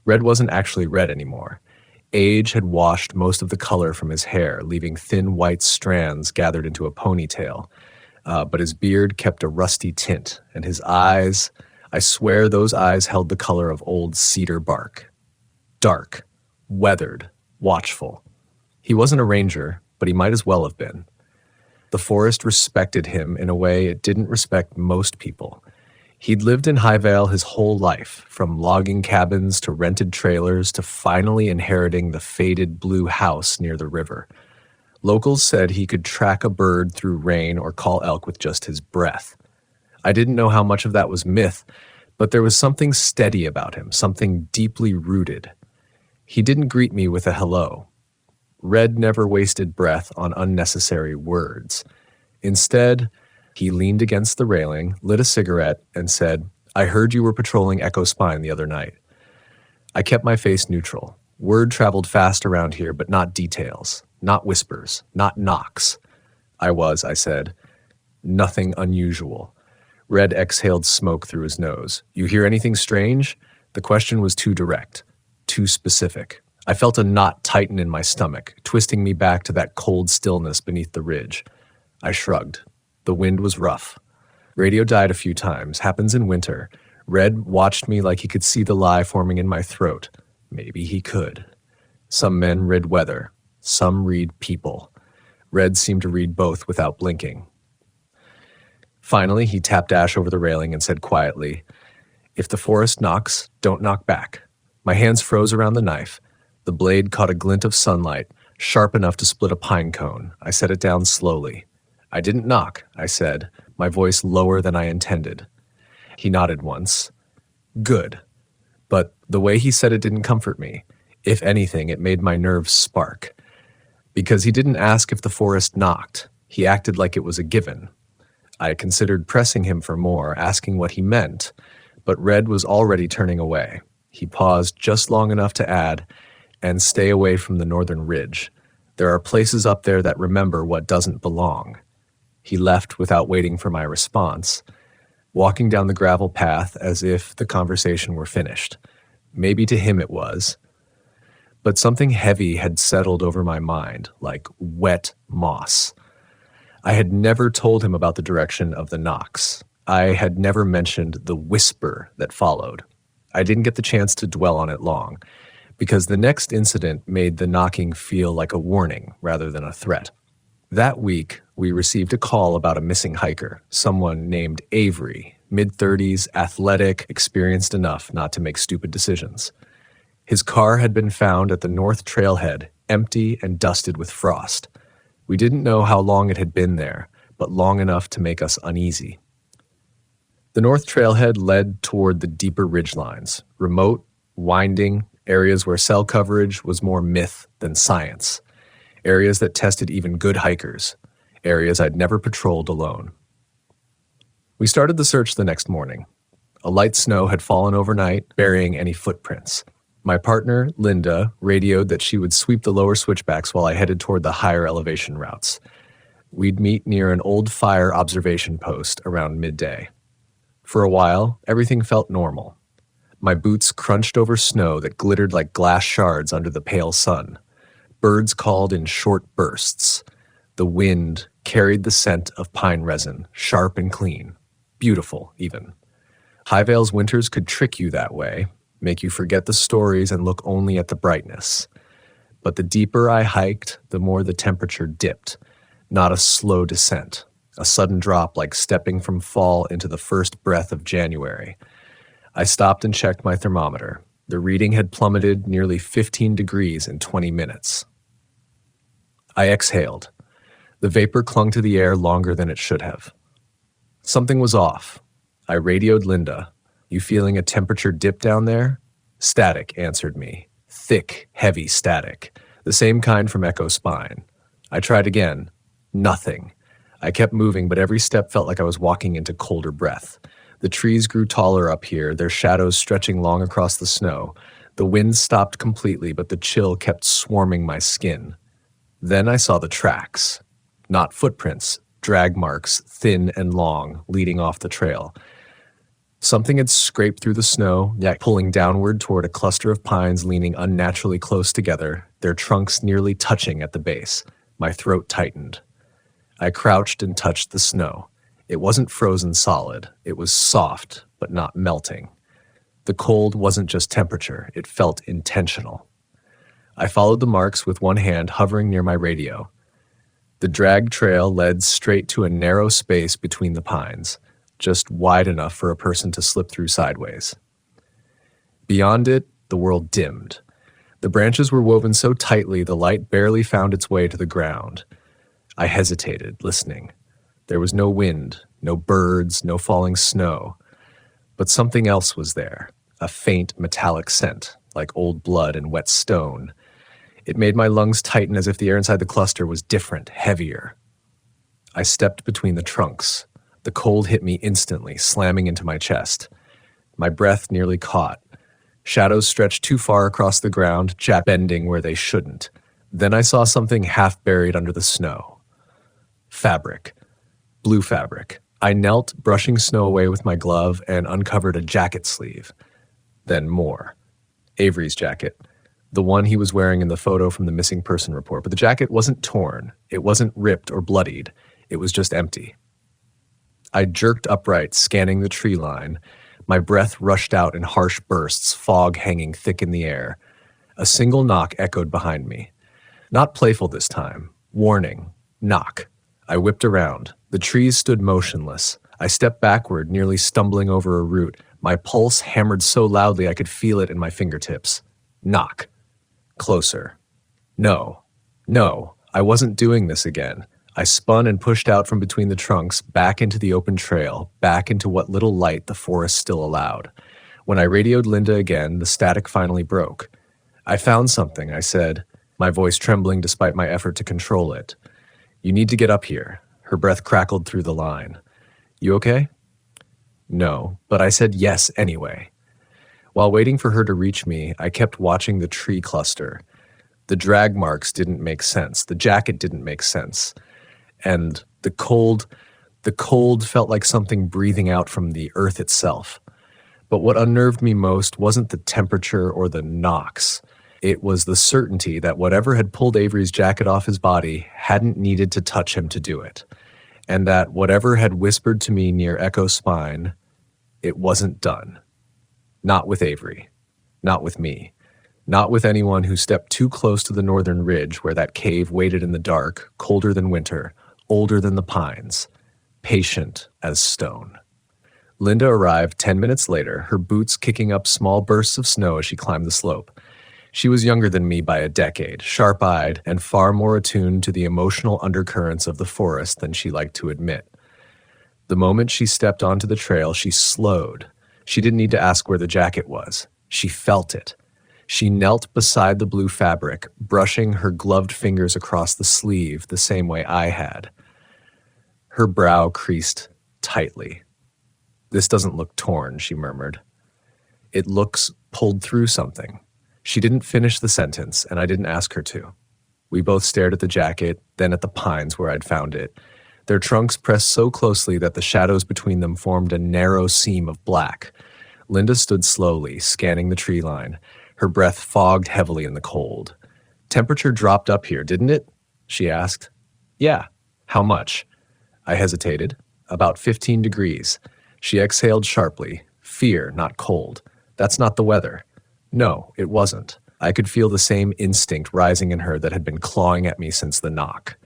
Red wasn't actually red anymore. Age had washed most of the color from his hair, leaving thin white strands gathered into a ponytail. But his beard kept a rusty tint, and his eyes, I swear those eyes held the color of old cedar bark. Dark, weathered, watchful. He wasn't a ranger, but he might as well have been. The forest respected him in a way it didn't respect most people. He'd lived in Highvale his whole life, from logging cabins to rented trailers to finally inheriting the faded blue house near the river. Locals said he could track a bird through rain or call elk with just his breath. I didn't know how much of that was myth, but there was something steady about him, something deeply rooted. He didn't greet me with a hello. Red never wasted breath on unnecessary words. Instead, He leaned against the railing, lit a cigarette, and said, "I heard you were patrolling Echo Spine the other night." I kept my face neutral. Word traveled fast around here, but not details, not whispers, not knocks. I said. "Nothing unusual." Red exhaled smoke through his nose. "You hear anything strange?" The question was too direct, too specific. I felt a knot tighten in my stomach, twisting me back to that cold stillness beneath the ridge. I shrugged. The wind was rough. Radio died a few times, happens in winter. Red watched me like he could see the lie forming in my throat. Maybe he could. Some men read weather. Some read people. Red seemed to read both without blinking. Finally, he tapped Ash over the railing and said quietly, "If the forest knocks, don't knock back." My hands froze around the knife. The blade caught a glint of sunlight, sharp enough to split a pine cone. I set it down slowly. "I didn't knock," I said, my voice lower than I intended. He nodded once. "Good." But the way he said it didn't comfort me. If anything, it made my nerves spark. Because he didn't ask if the forest knocked. He acted like it was a given. I considered pressing him for more, asking what he meant, but Red was already turning away. He paused just long enough to add, "And stay away from the northern ridge. There are places up there that remember what doesn't belong." He left without waiting for my response, walking down the gravel path as if the conversation were finished. Maybe to him it was. But something heavy had settled over my mind, like wet moss. I had never told him about the direction of the knocks. I had never mentioned the whisper that followed. I didn't get the chance to dwell on it long, because the next incident made the knocking feel like a warning rather than a threat. That week, we received a call about a missing hiker, someone named Avery, mid-30s, athletic, experienced enough not to make stupid decisions. His car had been found at the North Trailhead, empty and dusted with frost. We didn't know how long it had been there, but long enough to make us uneasy. The North Trailhead led toward the deeper ridgelines, remote, winding, areas where cell coverage was more myth than science, areas that tested even good hikers, areas I'd never patrolled alone. We started the search the next morning. A light snow had fallen overnight, burying any footprints. My partner, Linda, radioed that she would sweep the lower switchbacks while I headed toward the higher elevation routes. We'd meet near an old fire observation post around midday. For a while, everything felt normal. My boots crunched over snow that glittered like glass shards under the pale sun. Birds called in short bursts. The wind carried the scent of pine resin, sharp and clean. Beautiful, even. Highvale's winters could trick you that way, make you forget the stories and look only at the brightness. But the deeper I hiked, the more the temperature dipped. Not a slow descent, a sudden drop like stepping from fall into the first breath of January. I stopped and checked my thermometer. The reading had plummeted nearly 15 degrees in 20 minutes. I exhaled. The vapor clung to the air longer than it should have. Something was off. I radioed Linda. "You feeling a temperature dip down there?" "Static," answered me. Thick, heavy static. The same kind from Echo Spine. I tried again. Nothing. I kept moving, but every step felt like I was walking into colder breath. The trees grew taller up here, their shadows stretching long across the snow. The wind stopped completely, but the chill kept swarming my skin. Then I saw the tracks. Not footprints, drag marks, thin and long, leading off the trail. Something had scraped through the snow, yet pulling downward toward a cluster of pines leaning unnaturally close together, their trunks nearly touching at the base. My throat tightened. I crouched and touched the snow. It wasn't frozen solid. It was soft, but not melting. The cold wasn't just temperature. It felt intentional. I followed the marks with one hand hovering near my radio. The drag trail led straight to a narrow space between the pines, just wide enough for a person to slip through sideways. Beyond it, the world dimmed. The branches were woven so tightly the light barely found its way to the ground. I hesitated, listening. There was no wind, no birds, no falling snow. But something else was there, a faint metallic scent, like old blood and wet stone. It made my lungs tighten as if the air inside the cluster was different, heavier. I stepped between the trunks. The cold hit me instantly, slamming into my chest. My breath nearly caught. Shadows stretched too far across the ground, bending where they shouldn't. Then I saw something half buried under the snow. Fabric. Blue fabric. I knelt, brushing snow away with my glove, and uncovered a jacket sleeve. Then more. Avery's jacket. The one he was wearing in the photo from the missing person report. But the jacket wasn't torn. It wasn't ripped or bloodied. It was just empty. I jerked upright, scanning the tree line. My breath rushed out in harsh bursts, fog hanging thick in the air. A single knock echoed behind me. Not playful this time. Warning. Knock. I whipped around. The trees stood motionless. I stepped backward, nearly stumbling over a root. My pulse hammered so loudly I could feel it in my fingertips. Knock. Closer. No. No. I wasn't doing this again. I spun and pushed out from between the trunks, back into the open trail, back into what little light the forest still allowed. When I radioed Linda again, the static finally broke. I found something, I said, my voice trembling despite my effort to control it. You need to get up here. Her breath crackled through the line. You okay? No, but I said yes anyway. While waiting for her to reach me, I kept watching the tree cluster. The drag marks didn't make sense. The jacket didn't make sense. And the cold felt like something breathing out from the earth itself. But what unnerved me most wasn't the temperature or the knocks. It was the certainty that whatever had pulled Avery's jacket off his body hadn't needed to touch him to do it. And that whatever had whispered to me near Echo's spine, it wasn't done. Not with Avery. Not with me. Not with anyone who stepped too close to the northern ridge where that cave waited in the dark, colder than winter, older than the pines, patient as stone. Linda arrived 10 minutes later, her boots kicking up small bursts of snow as she climbed the slope. She was younger than me by a decade, sharp-eyed, and far more attuned to the emotional undercurrents of the forest than she liked to admit. The moment she stepped onto the trail, she slowed. She didn't need to ask where the jacket was. She felt it. She knelt beside the blue fabric, brushing her gloved fingers across the sleeve the same way I had. Her brow creased tightly. This doesn't look torn, she murmured. It looks pulled through something. She didn't finish the sentence, and I didn't ask her to. We both stared at the jacket, then at the pines where I'd found it. Their trunks pressed so closely that the shadows between them formed a narrow seam of black. Linda stood slowly, scanning the tree line. Her breath fogged heavily in the cold. Temperature dropped up here, didn't it? She asked. Yeah. How much? I hesitated. About 15 degrees. She exhaled sharply. Fear, not cold. That's not the weather. No, it wasn't. I could feel the same instinct rising in her that had been clawing at me since the knock.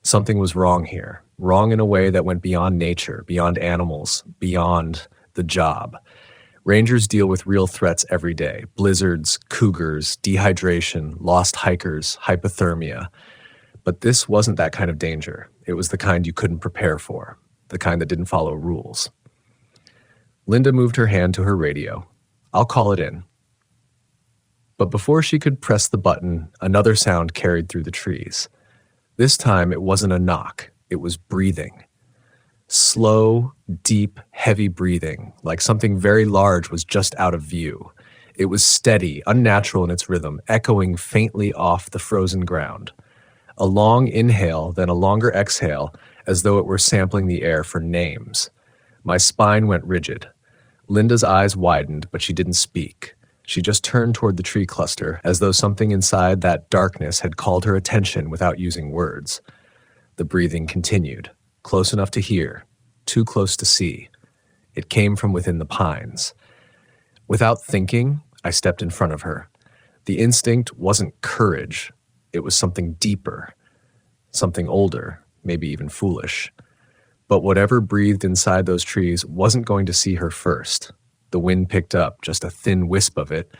Something was wrong here. Wrong in a way that went beyond nature, beyond animals, beyond the job. Rangers deal with real threats every day. Blizzards, cougars, dehydration, lost hikers, hypothermia. But this wasn't that kind of danger. It was the kind you couldn't prepare for, the kind that didn't follow rules. Linda moved her hand to her radio. I'll call it in. But before she could press the button, another sound carried through the trees. This time it wasn't a knock, it was breathing. Slow, deep, heavy breathing, like something very large was just out of view. It was steady, unnatural in its rhythm, echoing faintly off the frozen ground. A long inhale, then a longer exhale, as though it were sampling the air for names. My spine went rigid. Linda's eyes widened, but she didn't speak. She just turned toward the tree cluster, as though something inside that darkness had called her attention without using words. The breathing continued, close enough to hear, too close to see. It came from within the pines. Without thinking, I stepped in front of her. The instinct wasn't courage. It was something deeper, something older, maybe even foolish. But whatever breathed inside those trees wasn't going to see her first. The wind picked up, just a thin wisp of it,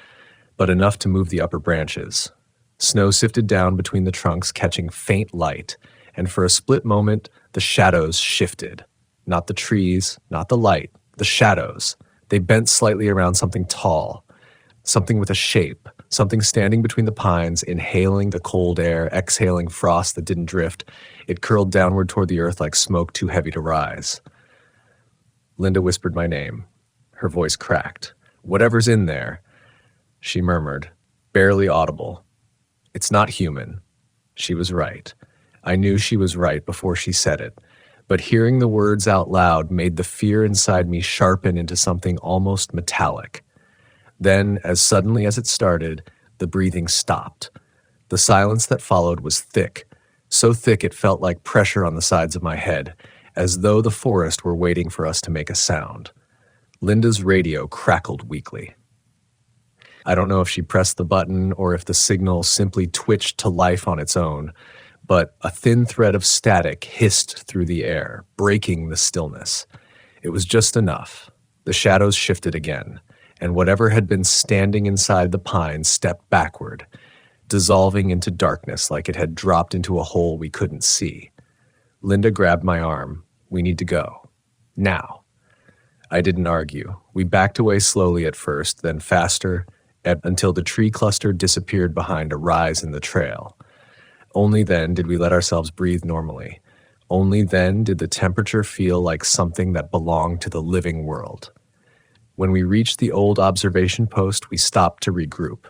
but enough to move the upper branches. Snow sifted down between the trunks, catching faint light, and for a split moment, the shadows shifted. Not the trees, not the light, the shadows. They bent slightly around something tall, something with a shape, something standing between the pines, inhaling the cold air, exhaling frost that didn't drift. It curled downward toward the earth like smoke too heavy to rise. Linda whispered my name. Her voice cracked. "Whatever's in there," she murmured, barely audible. "It's not human." She was right. I knew she was right before she said it, but hearing the words out loud made the fear inside me sharpen into something almost metallic. Then, as suddenly as it started, the breathing stopped. The silence that followed was thick, so thick it felt like pressure on the sides of my head, as though the forest were waiting for us to make a sound. Linda's radio crackled weakly. I don't know if she pressed the button or if the signal simply twitched to life on its own, but a thin thread of static hissed through the air, breaking the stillness. It was just enough. The shadows shifted again, and whatever had been standing inside the pines stepped backward, dissolving into darkness like it had dropped into a hole we couldn't see. Linda grabbed my arm. "We need to go. Now." I didn't argue. We backed away slowly at first, then faster, until the tree cluster disappeared behind a rise in the trail. Only then did we let ourselves breathe normally. Only then did the temperature feel like something that belonged to the living world. When we reached the old observation post, we stopped to regroup.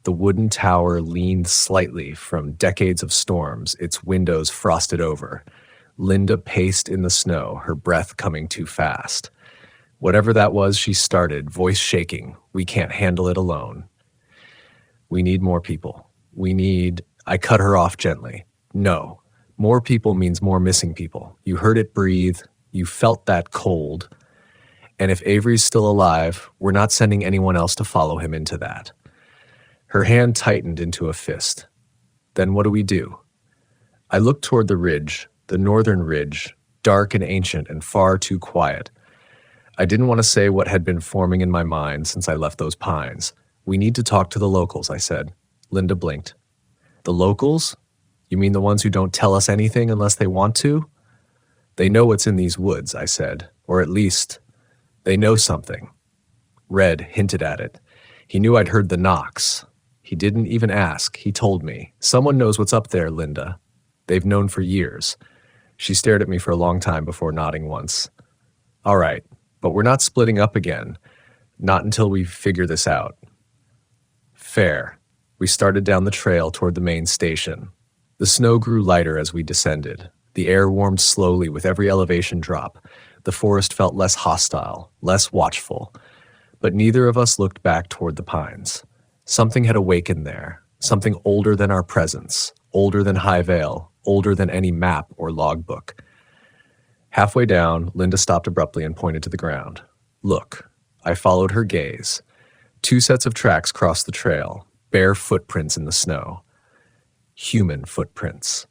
The wooden tower leaned slightly from decades of storms, its windows frosted over. Linda paced in the snow, her breath coming too fast. Whatever that was, she started, voice shaking. "We can't handle it alone. We need more people. I cut her off gently. "No. More people means more missing people. You heard it breathe. You felt that cold. And if Avery's still alive, we're not sending anyone else to follow him into that." Her hand tightened into a fist. "Then what do we do?" I looked toward the ridge, the northern ridge, dark and ancient and far too quiet. I didn't want to say what had been forming in my mind since I left those pines. "We need to talk to the locals," I said. Linda blinked. "The locals? You mean the ones who don't tell us anything unless they want to?" "They know what's in these woods," I said. "Or at least, they know something." Red hinted at it. He knew I'd heard the knocks. He didn't even ask. He told me. "Someone knows what's up there, Linda. They've known for years." She stared at me for a long time before nodding once. "All right, but we're not splitting up again. Not until we figure this out." Fair. We started down the trail toward the main station. The snow grew lighter as we descended. The air warmed slowly with every elevation drop. The forest felt less hostile, less watchful. But neither of us looked back toward the pines. Something had awakened there, something older than our presence, older than High Vale, older than any map or logbook. Halfway down, Linda stopped abruptly and pointed to the ground. "Look." I followed her gaze. 2 sets of tracks crossed the trail, bare footprints in the snow. Human footprints.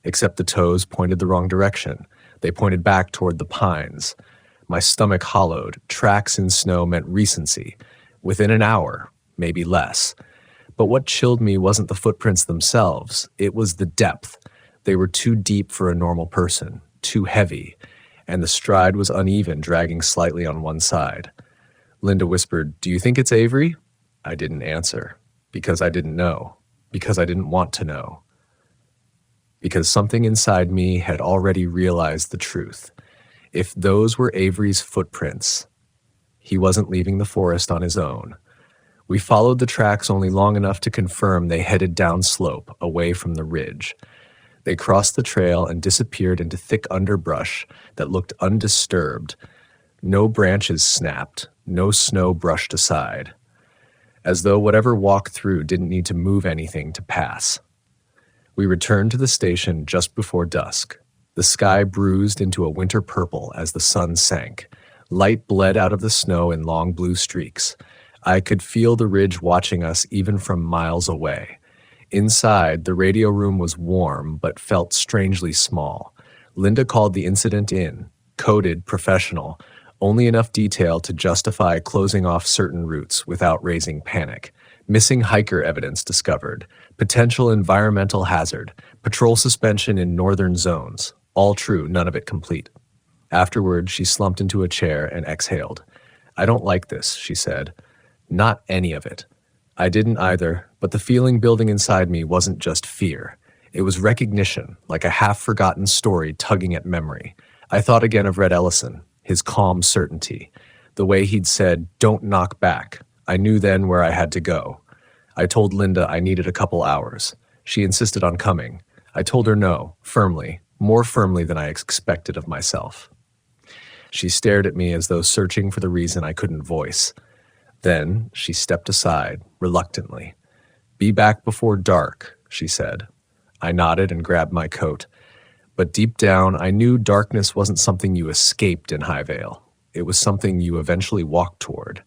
Except the toes pointed the wrong direction. They pointed back toward the pines. My stomach hollowed. Tracks in snow meant recency. Within an hour, maybe less. But what chilled me wasn't the footprints themselves. It was the depth. They were too deep for a normal person, too heavy, and the stride was uneven, dragging slightly on one side. Linda whispered, "Do you think it's Avery?" I didn't answer, because I didn't know, because I didn't want to know. Because something inside me had already realized the truth. If those were Avery's footprints, he wasn't leaving the forest on his own. We followed the tracks only long enough to confirm they headed downslope, away from the ridge. They crossed the trail and disappeared into thick underbrush that looked undisturbed. No branches snapped, no snow brushed aside, as though whatever walked through didn't need to move anything to pass. We returned to the station just before dusk. The sky bruised into a winter purple as the sun sank. Light bled out of the snow in long blue streaks. I could feel the ridge watching us even from miles away. Inside, the radio room was warm but felt strangely small. Linda called the incident in, coded professional, only enough detail to justify closing off certain routes without raising panic. Missing hiker evidence discovered, potential environmental hazard, patrol suspension in northern zones. All true, none of it complete. Afterward, she slumped into a chair and exhaled. "I don't like this," she said. "Not any of it." I didn't either, but the feeling building inside me wasn't just fear. It was recognition, like a half-forgotten story tugging at memory. I thought again of Red Ellison, his calm certainty. The way he'd said, "Don't knock back." I knew then where I had to go. I told Linda I needed a couple hours. She insisted on coming. I told her no, firmly, more firmly than I expected of myself. She stared at me as though searching for the reason I couldn't voice. Then she stepped aside, reluctantly. "Be back before dark," she said. I nodded and grabbed my coat. But deep down, I knew darkness wasn't something you escaped in Highvale. It was something you eventually walked toward.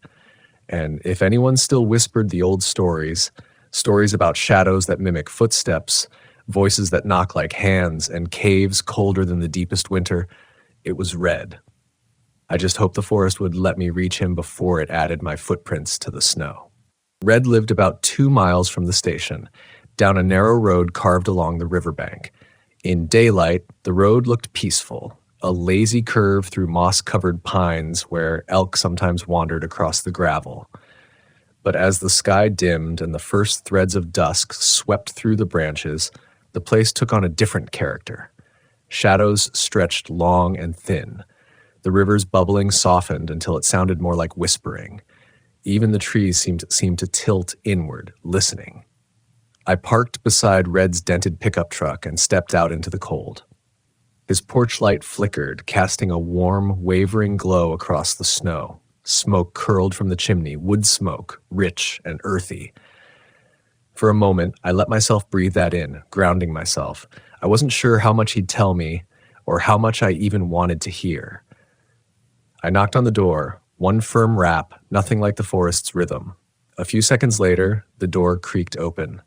And if anyone still whispered the old stories, stories about shadows that mimic footsteps, voices that knock like hands, and caves colder than the deepest winter, it was Red. I just hoped the forest would let me reach him before it added my footprints to the snow. Red lived about 2 miles from the station, down a narrow road carved along the riverbank. In daylight, the road looked peaceful, a lazy curve through moss-covered pines where elk sometimes wandered across the gravel. But as the sky dimmed and the first threads of dusk swept through the branches, the place took on a different character. Shadows stretched long and thin. The river's bubbling softened until it sounded more like whispering. Even the trees seemed to tilt inward, listening. I parked beside Red's dented pickup truck and stepped out into the cold. His porch light flickered, casting a warm, wavering glow across the snow. Smoke curled from the chimney, wood smoke, rich and earthy. For a moment, I let myself breathe that in, grounding myself. I wasn't sure how much he'd tell me, or how much I even wanted to hear. I knocked on the door, one firm rap, nothing like the forest's rhythm. A few seconds later, the door creaked open.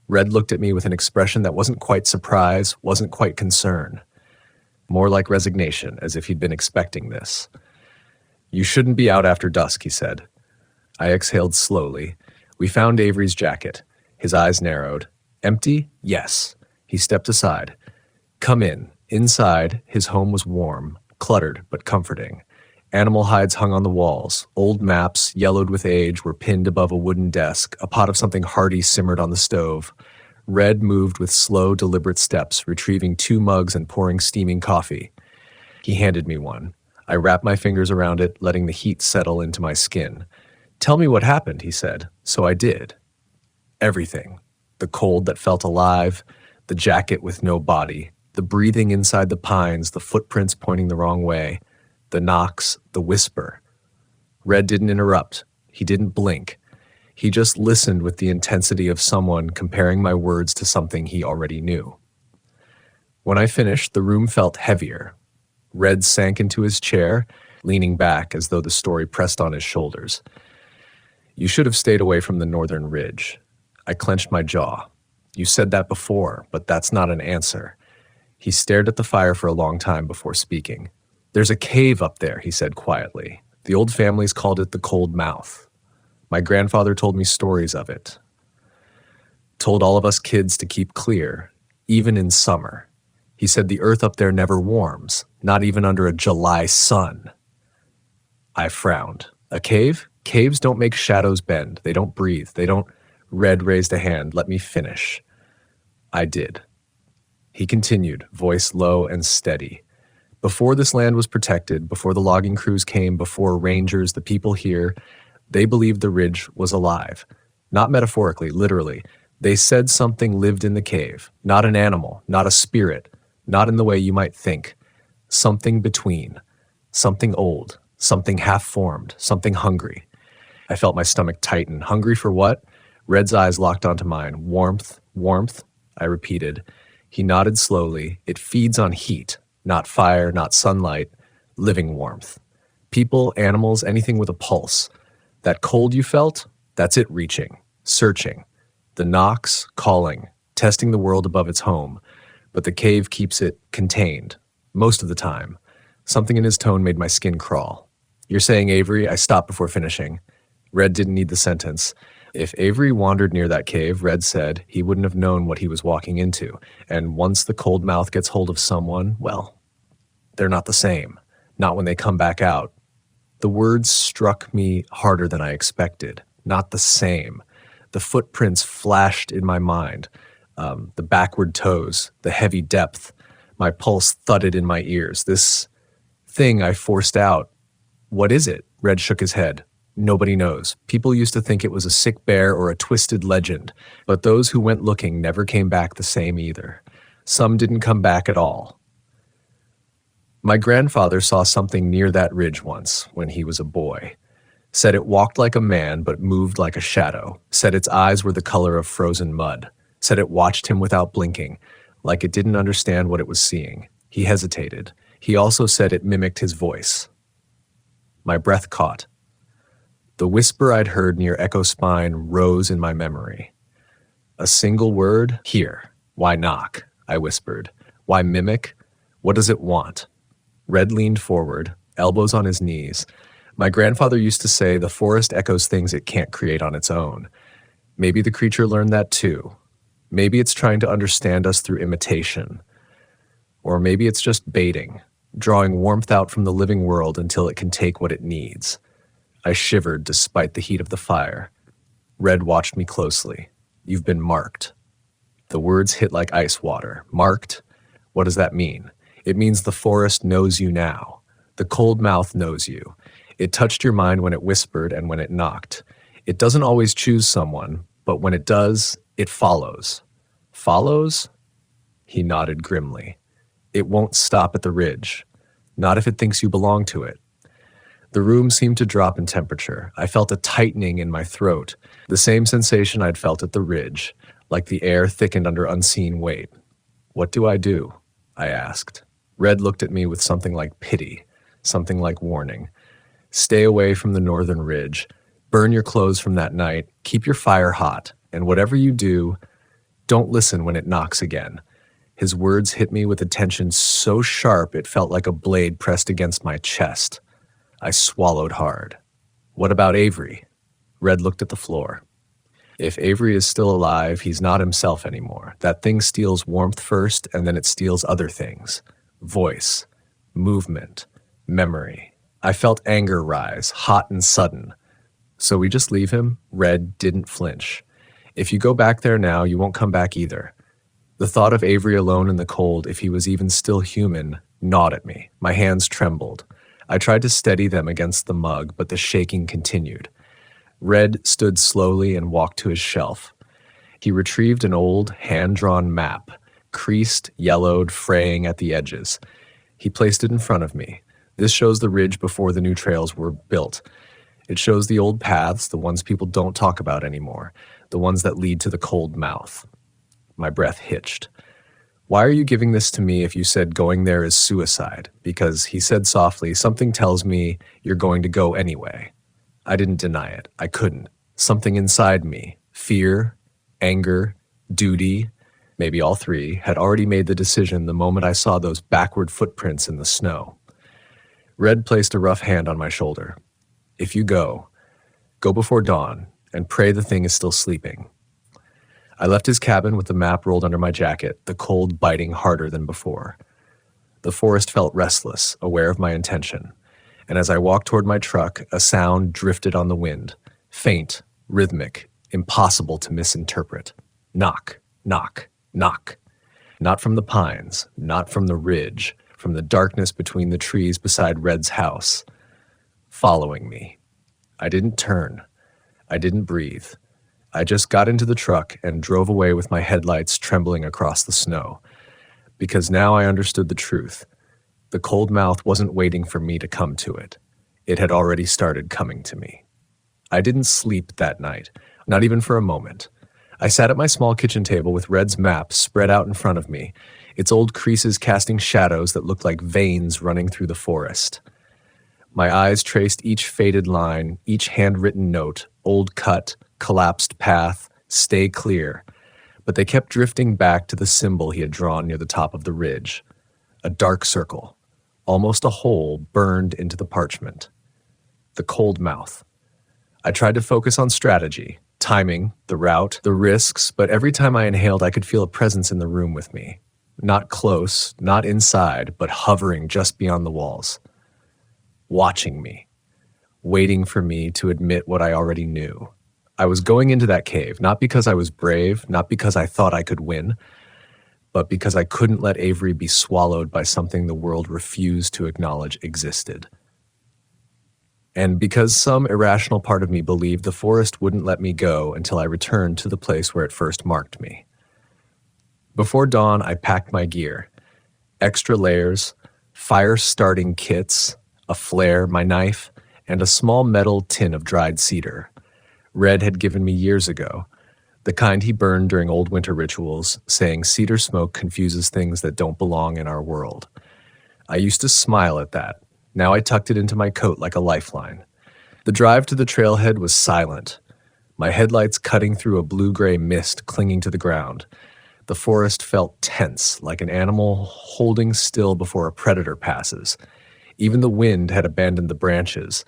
Red looked at me with an expression that wasn't quite surprise, wasn't quite concern. More like resignation, as if he'd been expecting this. "You shouldn't be out after dusk," he said. I exhaled slowly. We found Avery's jacket. His eyes narrowed. "Empty? Yes." He stepped aside. "Come in." Inside, his home was warm, cluttered but comforting. Animal hides hung on the walls. Old maps, yellowed with age, were pinned above a wooden desk. A pot of something hearty simmered on the stove. Red moved with slow, deliberate steps, retrieving 2 mugs and pouring steaming coffee. He handed me one. I wrapped my fingers around it, letting the heat settle into my skin. "Tell me what happened," he said. So I did. Everything. The cold that felt alive, the jacket with no body, the breathing inside the pines, the footprints pointing the wrong way, the knocks, the whisper. Red didn't interrupt. He didn't blink. He just listened with the intensity of someone comparing my words to something he already knew. When I finished, the room felt heavier. Red sank into his chair, leaning back as though the story pressed on his shoulders. "You should have stayed away from the northern ridge." I clenched my jaw. "You said that before, but that's not an answer." He stared at the fire for a long time before speaking. "There's a cave up there," he said quietly. "The old families called it the Cold Mouth. My grandfather told me stories of it. Told all of us kids to keep clear, even in summer. He said the earth up there never warms, not even under a July sun." I frowned. "A cave? Caves don't make shadows bend. They don't breathe. They don't—" Red raised a hand. "Let me finish." I did. He continued, voice low and steady. "Before this land was protected, before the logging crews came, before rangers, the people here, they believed the ridge was alive. Not metaphorically, literally. They said something lived in the cave. Not an animal, not a spirit, not in the way you might think. Something between. Something old, something half-formed, something hungry." I felt my stomach tighten. "Hungry for what?" Red's eyes locked onto mine. "Warmth, warmth," I repeated. He nodded slowly. "It feeds on heat, not fire, not sunlight, living warmth. People, animals, anything with a pulse. That cold you felt, that's it reaching, searching. The knocks, calling, testing the world above its home. But the cave keeps it contained, most of the time." Something in his tone made my skin crawl. "You're saying Avery?" I stopped before finishing. Red didn't need the sentence. "If Avery wandered near that cave," Red said, "he wouldn't have known what he was walking into. And once the Cold Mouth gets hold of someone, well, they're not the same. Not when they come back out." The words struck me harder than I expected. Not the same. The footprints flashed in my mind. The backward toes, the heavy depth. My pulse thudded in my ears. This thing I forced out, What is it? Red shook his head. Nobody knows. People used to think it was a sick bear or a twisted legend, but those who went looking never came back the same either. Some didn't come back at all. My grandfather saw something near that ridge once when he was a boy. Said it walked like a man but moved like a shadow. Said its eyes were the color of frozen mud. Said it watched him without blinking, like it didn't understand what it was seeing. He hesitated. He also said it mimicked his voice. My breath caught. The whisper I'd heard near Echo Spine rose in my memory. A single word? Here. Why knock? I whispered. Why mimic? What does it want? Red leaned forward, elbows on his knees. My grandfather used to say the forest echoes things it can't create on its own. Maybe the creature learned that too. Maybe it's trying to understand us through imitation. Or maybe it's just baiting, drawing warmth out from the living world until it can take what it needs. I shivered despite the heat of the fire. Red watched me closely. You've been marked. The words hit like ice water. Marked? What does that mean? It means the forest knows you now. The cold mouth knows you. It touched your mind when it whispered and when it knocked. It doesn't always choose someone, but when it does, it follows. Follows? He nodded grimly. It won't stop at the ridge. Not if it thinks you belong to it. The room seemed to drop in temperature. I felt a tightening in my throat, the same sensation I'd felt at the ridge, like the air thickened under unseen weight. What do? I asked. Red looked at me with something like pity, something like warning. Stay away from the northern ridge. Burn your clothes from that night. Keep your fire hot. And whatever you do, don't listen when it knocks again. His words hit me with a tension so sharp it felt like a blade pressed against my chest. I swallowed hard. What about Avery? Red looked at the floor. If Avery is still alive, he's not himself anymore. That thing steals warmth first, and then it steals other things. Voice, movement, memory. I felt anger rise, hot and sudden. So we just leave him? Red didn't flinch. If you go back there now, you won't come back either. The thought of Avery alone in the cold, if he was even still human, gnawed at me. My hands trembled. I tried to steady them against the mug, but the shaking continued. Red stood slowly and walked to his shelf. He retrieved an old, hand-drawn map, creased, yellowed, fraying at the edges. He placed it in front of me. This shows the ridge before the new trails were built. It shows the old paths, the ones people don't talk about anymore, the ones that lead to the cold mouth. My breath hitched. Why are you giving this to me if you said going there is suicide? Because, he said softly, something tells me you're going to go anyway. I didn't deny it. I couldn't. Something inside me, fear, anger, duty, maybe all three, had already made the decision the moment I saw those backward footprints in the snow. Red placed a rough hand on my shoulder. If you go before dawn, and pray the thing is still sleeping. I left his cabin with the map rolled under my jacket, the cold biting harder than before. The forest felt restless, aware of my intention, and as I walked toward my truck, a sound drifted on the wind, faint, rhythmic, impossible to misinterpret. Knock, knock, knock. Not from the pines, not from the ridge, from the darkness between the trees beside Red's house. Following me. I didn't turn. I didn't breathe. I just got into the truck and drove away with my headlights trembling across the snow. Because now I understood the truth. The cold mouth wasn't waiting for me to come to it. It had already started coming to me. I didn't sleep that night, not even for a moment. I sat at my small kitchen table with Red's map spread out in front of me, its old creases casting shadows that looked like veins running through the forest. My eyes traced each faded line, each handwritten note, old cut, collapsed path, stay clear, but they kept drifting back to the symbol he had drawn near the top of the ridge. A dark circle, almost a hole burned into the parchment. The cold mouth. I tried to focus on strategy, timing, the route, the risks, but every time I inhaled, I could feel a presence in the room with me. Not close, not inside, but hovering just beyond the walls. Watching me, waiting for me to admit what I already knew. I was going into that cave, not because I was brave, not because I thought I could win, but because I couldn't let Avery be swallowed by something the world refused to acknowledge existed. And because some irrational part of me believed the forest wouldn't let me go until I returned to the place where it first marked me. Before dawn, I packed my gear. Extra layers, fire-starting kits, a flare, my knife, and a small metal tin of dried cedar. Red had given me years ago, the kind he burned during old winter rituals, saying cedar smoke confuses things that don't belong in our world. I used to smile at that. Now I tucked it into my coat like a lifeline. The drive to the trailhead was silent, my headlights cutting through a blue-gray mist clinging to the ground. The forest felt tense, like an animal holding still before a predator passes. Even the wind had abandoned the branches.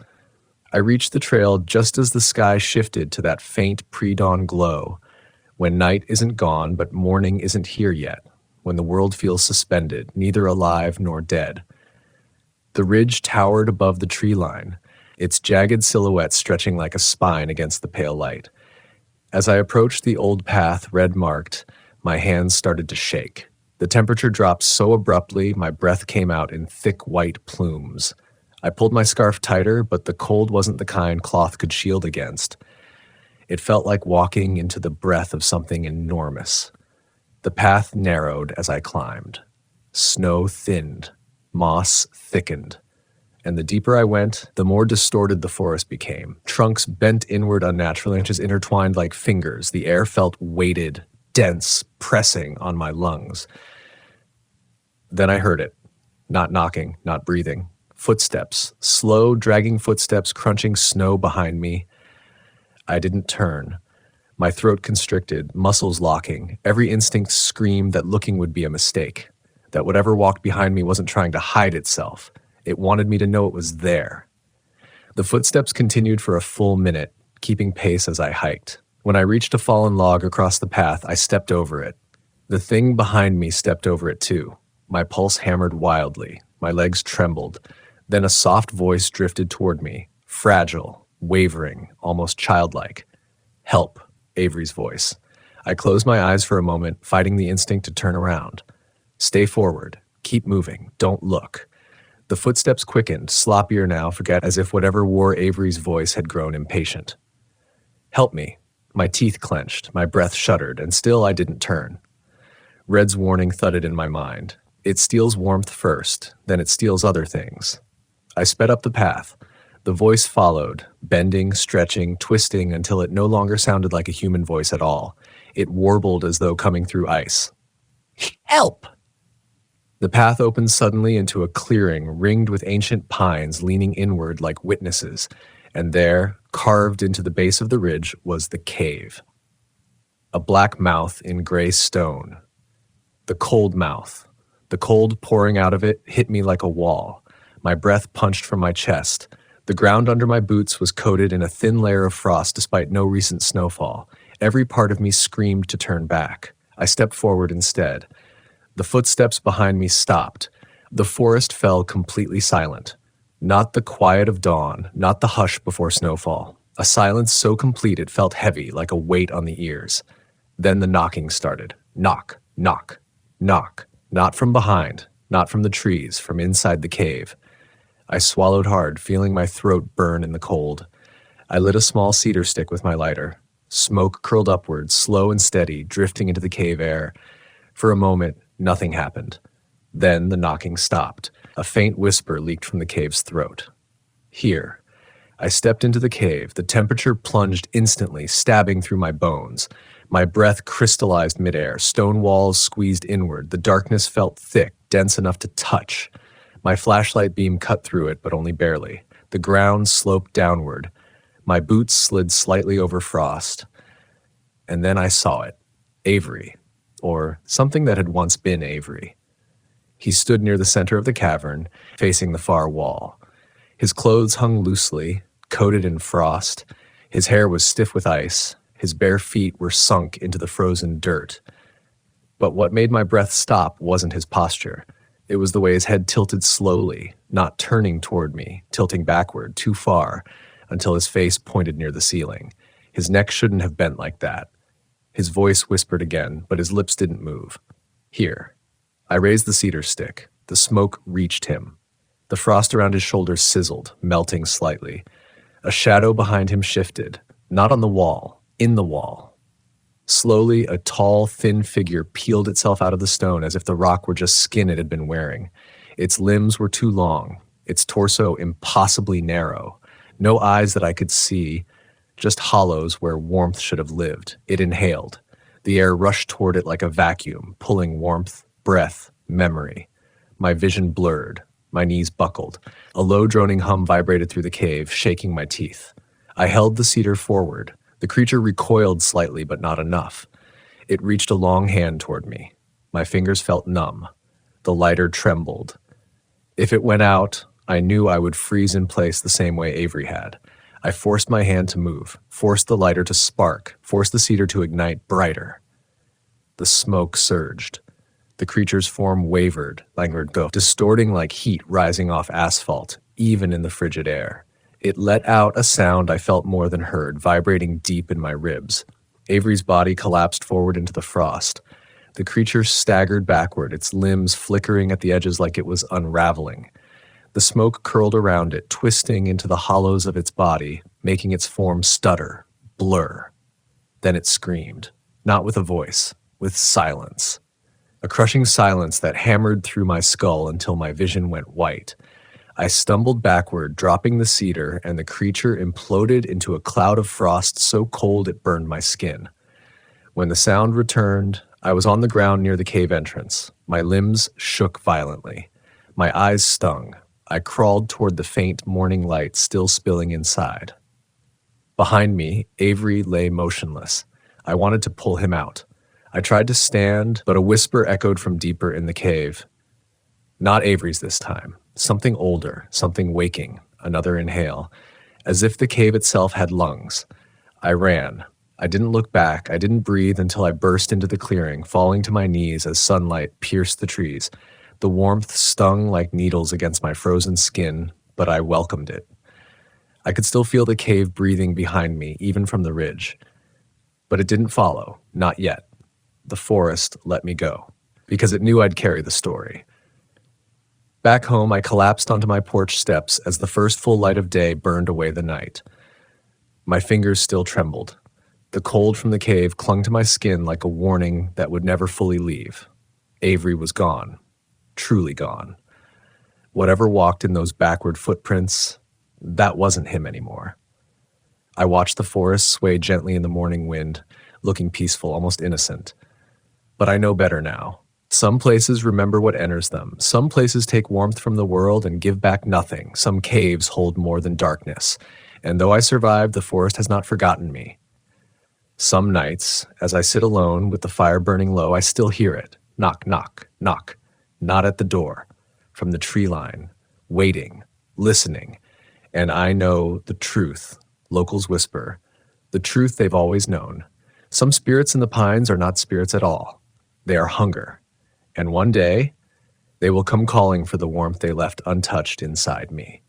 I reached the trail just as the sky shifted to that faint pre-dawn glow, when night isn't gone but morning isn't here yet, when the world feels suspended, neither alive nor dead. The ridge towered above the tree line, its jagged silhouette stretching like a spine against the pale light. As I approached the old path red marked, my hands started to shake. The temperature dropped so abruptly, my breath came out in thick white plumes. I pulled my scarf tighter, but the cold wasn't the kind cloth could shield against. It felt like walking into the breath of something enormous. The path narrowed as I climbed. Snow thinned, moss thickened, and the deeper I went, the more distorted the forest became. Trunks bent inward unnaturally, branches intertwined like fingers. The air felt weighted, dense, pressing on my lungs. Then I heard it. Not knocking, not breathing. Footsteps, slow, dragging footsteps crunching snow behind me. I didn't turn. My throat constricted, muscles locking. Every instinct screamed that looking would be a mistake, that whatever walked behind me wasn't trying to hide itself. It wanted me to know it was there. The footsteps continued for a full minute, keeping pace as I hiked. When I reached a fallen log across the path, I stepped over it. The thing behind me stepped over it too. My pulse hammered wildly. My legs trembled. Then a soft voice drifted toward me, fragile, wavering, almost childlike. "Help," Avery's voice. I closed my eyes for a moment, fighting the instinct to turn around. "Stay forward. Keep moving. Don't look." The footsteps quickened, sloppier now, forget as if whatever wore Avery's voice had grown impatient. "Help me." My teeth clenched, my breath shuddered, and still I didn't turn. Red's warning thudded in my mind. It steals warmth first, then it steals other things. I sped up the path. The voice followed, bending, stretching, twisting until it no longer sounded like a human voice at all. It warbled as though coming through ice. "Help!" The path opened suddenly into a clearing ringed with ancient pines leaning inward like witnesses, and there, carved into the base of the ridge, was the cave. A black mouth in gray stone. The cold mouth. The cold pouring out of it hit me like a wall. My breath punched from my chest. The ground under my boots was coated in a thin layer of frost despite no recent snowfall. Every part of me screamed to turn back. I stepped forward instead. The footsteps behind me stopped. The forest fell completely silent. Not the quiet of dawn, not the hush before snowfall. A silence so complete it felt heavy, like a weight on the ears. Then the knocking started. Knock, knock, knock. Not from behind, not from the trees, from inside the cave. I swallowed hard, feeling my throat burn in the cold. I lit a small cedar stick with my lighter. Smoke curled upward, slow and steady, drifting into the cave air. For a moment, nothing happened. Then the knocking stopped. A faint whisper leaked from the cave's throat. Here. I stepped into the cave. The temperature plunged instantly, stabbing through my bones. My breath crystallized midair. Stone walls squeezed inward. The darkness felt thick, dense enough to touch. My flashlight beam cut through it, but only barely. The ground sloped downward. My boots slid slightly over frost. And then I saw it. Avery. Or something that had once been Avery. He stood near the center of the cavern, facing the far wall. His clothes hung loosely, coated in frost. His hair was stiff with ice. His bare feet were sunk into the frozen dirt. But what made my breath stop wasn't his posture. It was the way his head tilted slowly, not turning toward me, tilting backward, too far, until his face pointed near the ceiling. His neck shouldn't have bent like that. His voice whispered again, but his lips didn't move. Here. I raised the cedar stick. The smoke reached him. The frost around his shoulders sizzled, melting slightly. A shadow behind him shifted, not on the wall, in the wall. Slowly, a tall, thin figure peeled itself out of the stone as if the rock were just skin it had been wearing. Its limbs were too long, its torso impossibly narrow. No eyes that I could see, just hollows where warmth should have lived. It inhaled. The air rushed toward it like a vacuum, pulling warmth, breath, memory. My vision blurred. My knees buckled. A low droning hum vibrated through the cave, shaking my teeth. I held the cedar forward. The creature recoiled slightly, but not enough. It reached a long hand toward me. My fingers felt numb. The lighter trembled. If it went out, I knew I would freeze in place the same way Avery had. I forced my hand to move, forced the lighter to spark, forced the cedar to ignite brighter. The smoke surged. The creature's form wavered, distorting like heat rising off asphalt, even in the frigid air. It let out a sound I felt more than heard, vibrating deep in my ribs. Avery's body collapsed forward into the frost. The creature staggered backward, its limbs flickering at the edges like it was unraveling. The smoke curled around it, twisting into the hollows of its body, making its form stutter, blur. Then it screamed, not with a voice, with silence. A crushing silence that hammered through my skull until my vision went white. I stumbled backward, dropping the cedar, and the creature imploded into a cloud of frost so cold it burned my skin. When the sound returned, I was on the ground near the cave entrance. My limbs shook violently. My eyes stung. I crawled toward the faint morning light still spilling inside. Behind me, Avery lay motionless. I wanted to pull him out. I tried to stand, but a whisper echoed from deeper in the cave. Not Avery's this time. Something older, something waking, another inhale, as if the cave itself had lungs. I ran. I didn't look back. I didn't breathe until I burst into the clearing, falling to my knees as sunlight pierced the trees. The warmth stung like needles against my frozen skin, but I welcomed it. I could still feel the cave breathing behind me, even from the ridge. But it didn't follow, not yet. The forest let me go, because it knew I'd carry the story. Back home, I collapsed onto my porch steps as the first full light of day burned away the night. My fingers still trembled. The cold from the cave clung to my skin like a warning that would never fully leave. Avery was gone, truly gone. Whatever walked in those backward footprints, that wasn't him anymore. I watched the forest sway gently in the morning wind, looking peaceful, almost innocent. But I know better now. Some places remember what enters them. Some places take warmth from the world and give back nothing. Some caves hold more than darkness. And though I survived, the forest has not forgotten me. Some nights, as I sit alone with the fire burning low, I still hear it. Knock, knock, knock. Not at the door. From the tree line. Waiting. Listening. And I know the truth. Locals whisper. The truth they've always known. Some spirits in the pines are not spirits at all. They are hunger. And one day, they will come calling for the warmth they left untouched inside me.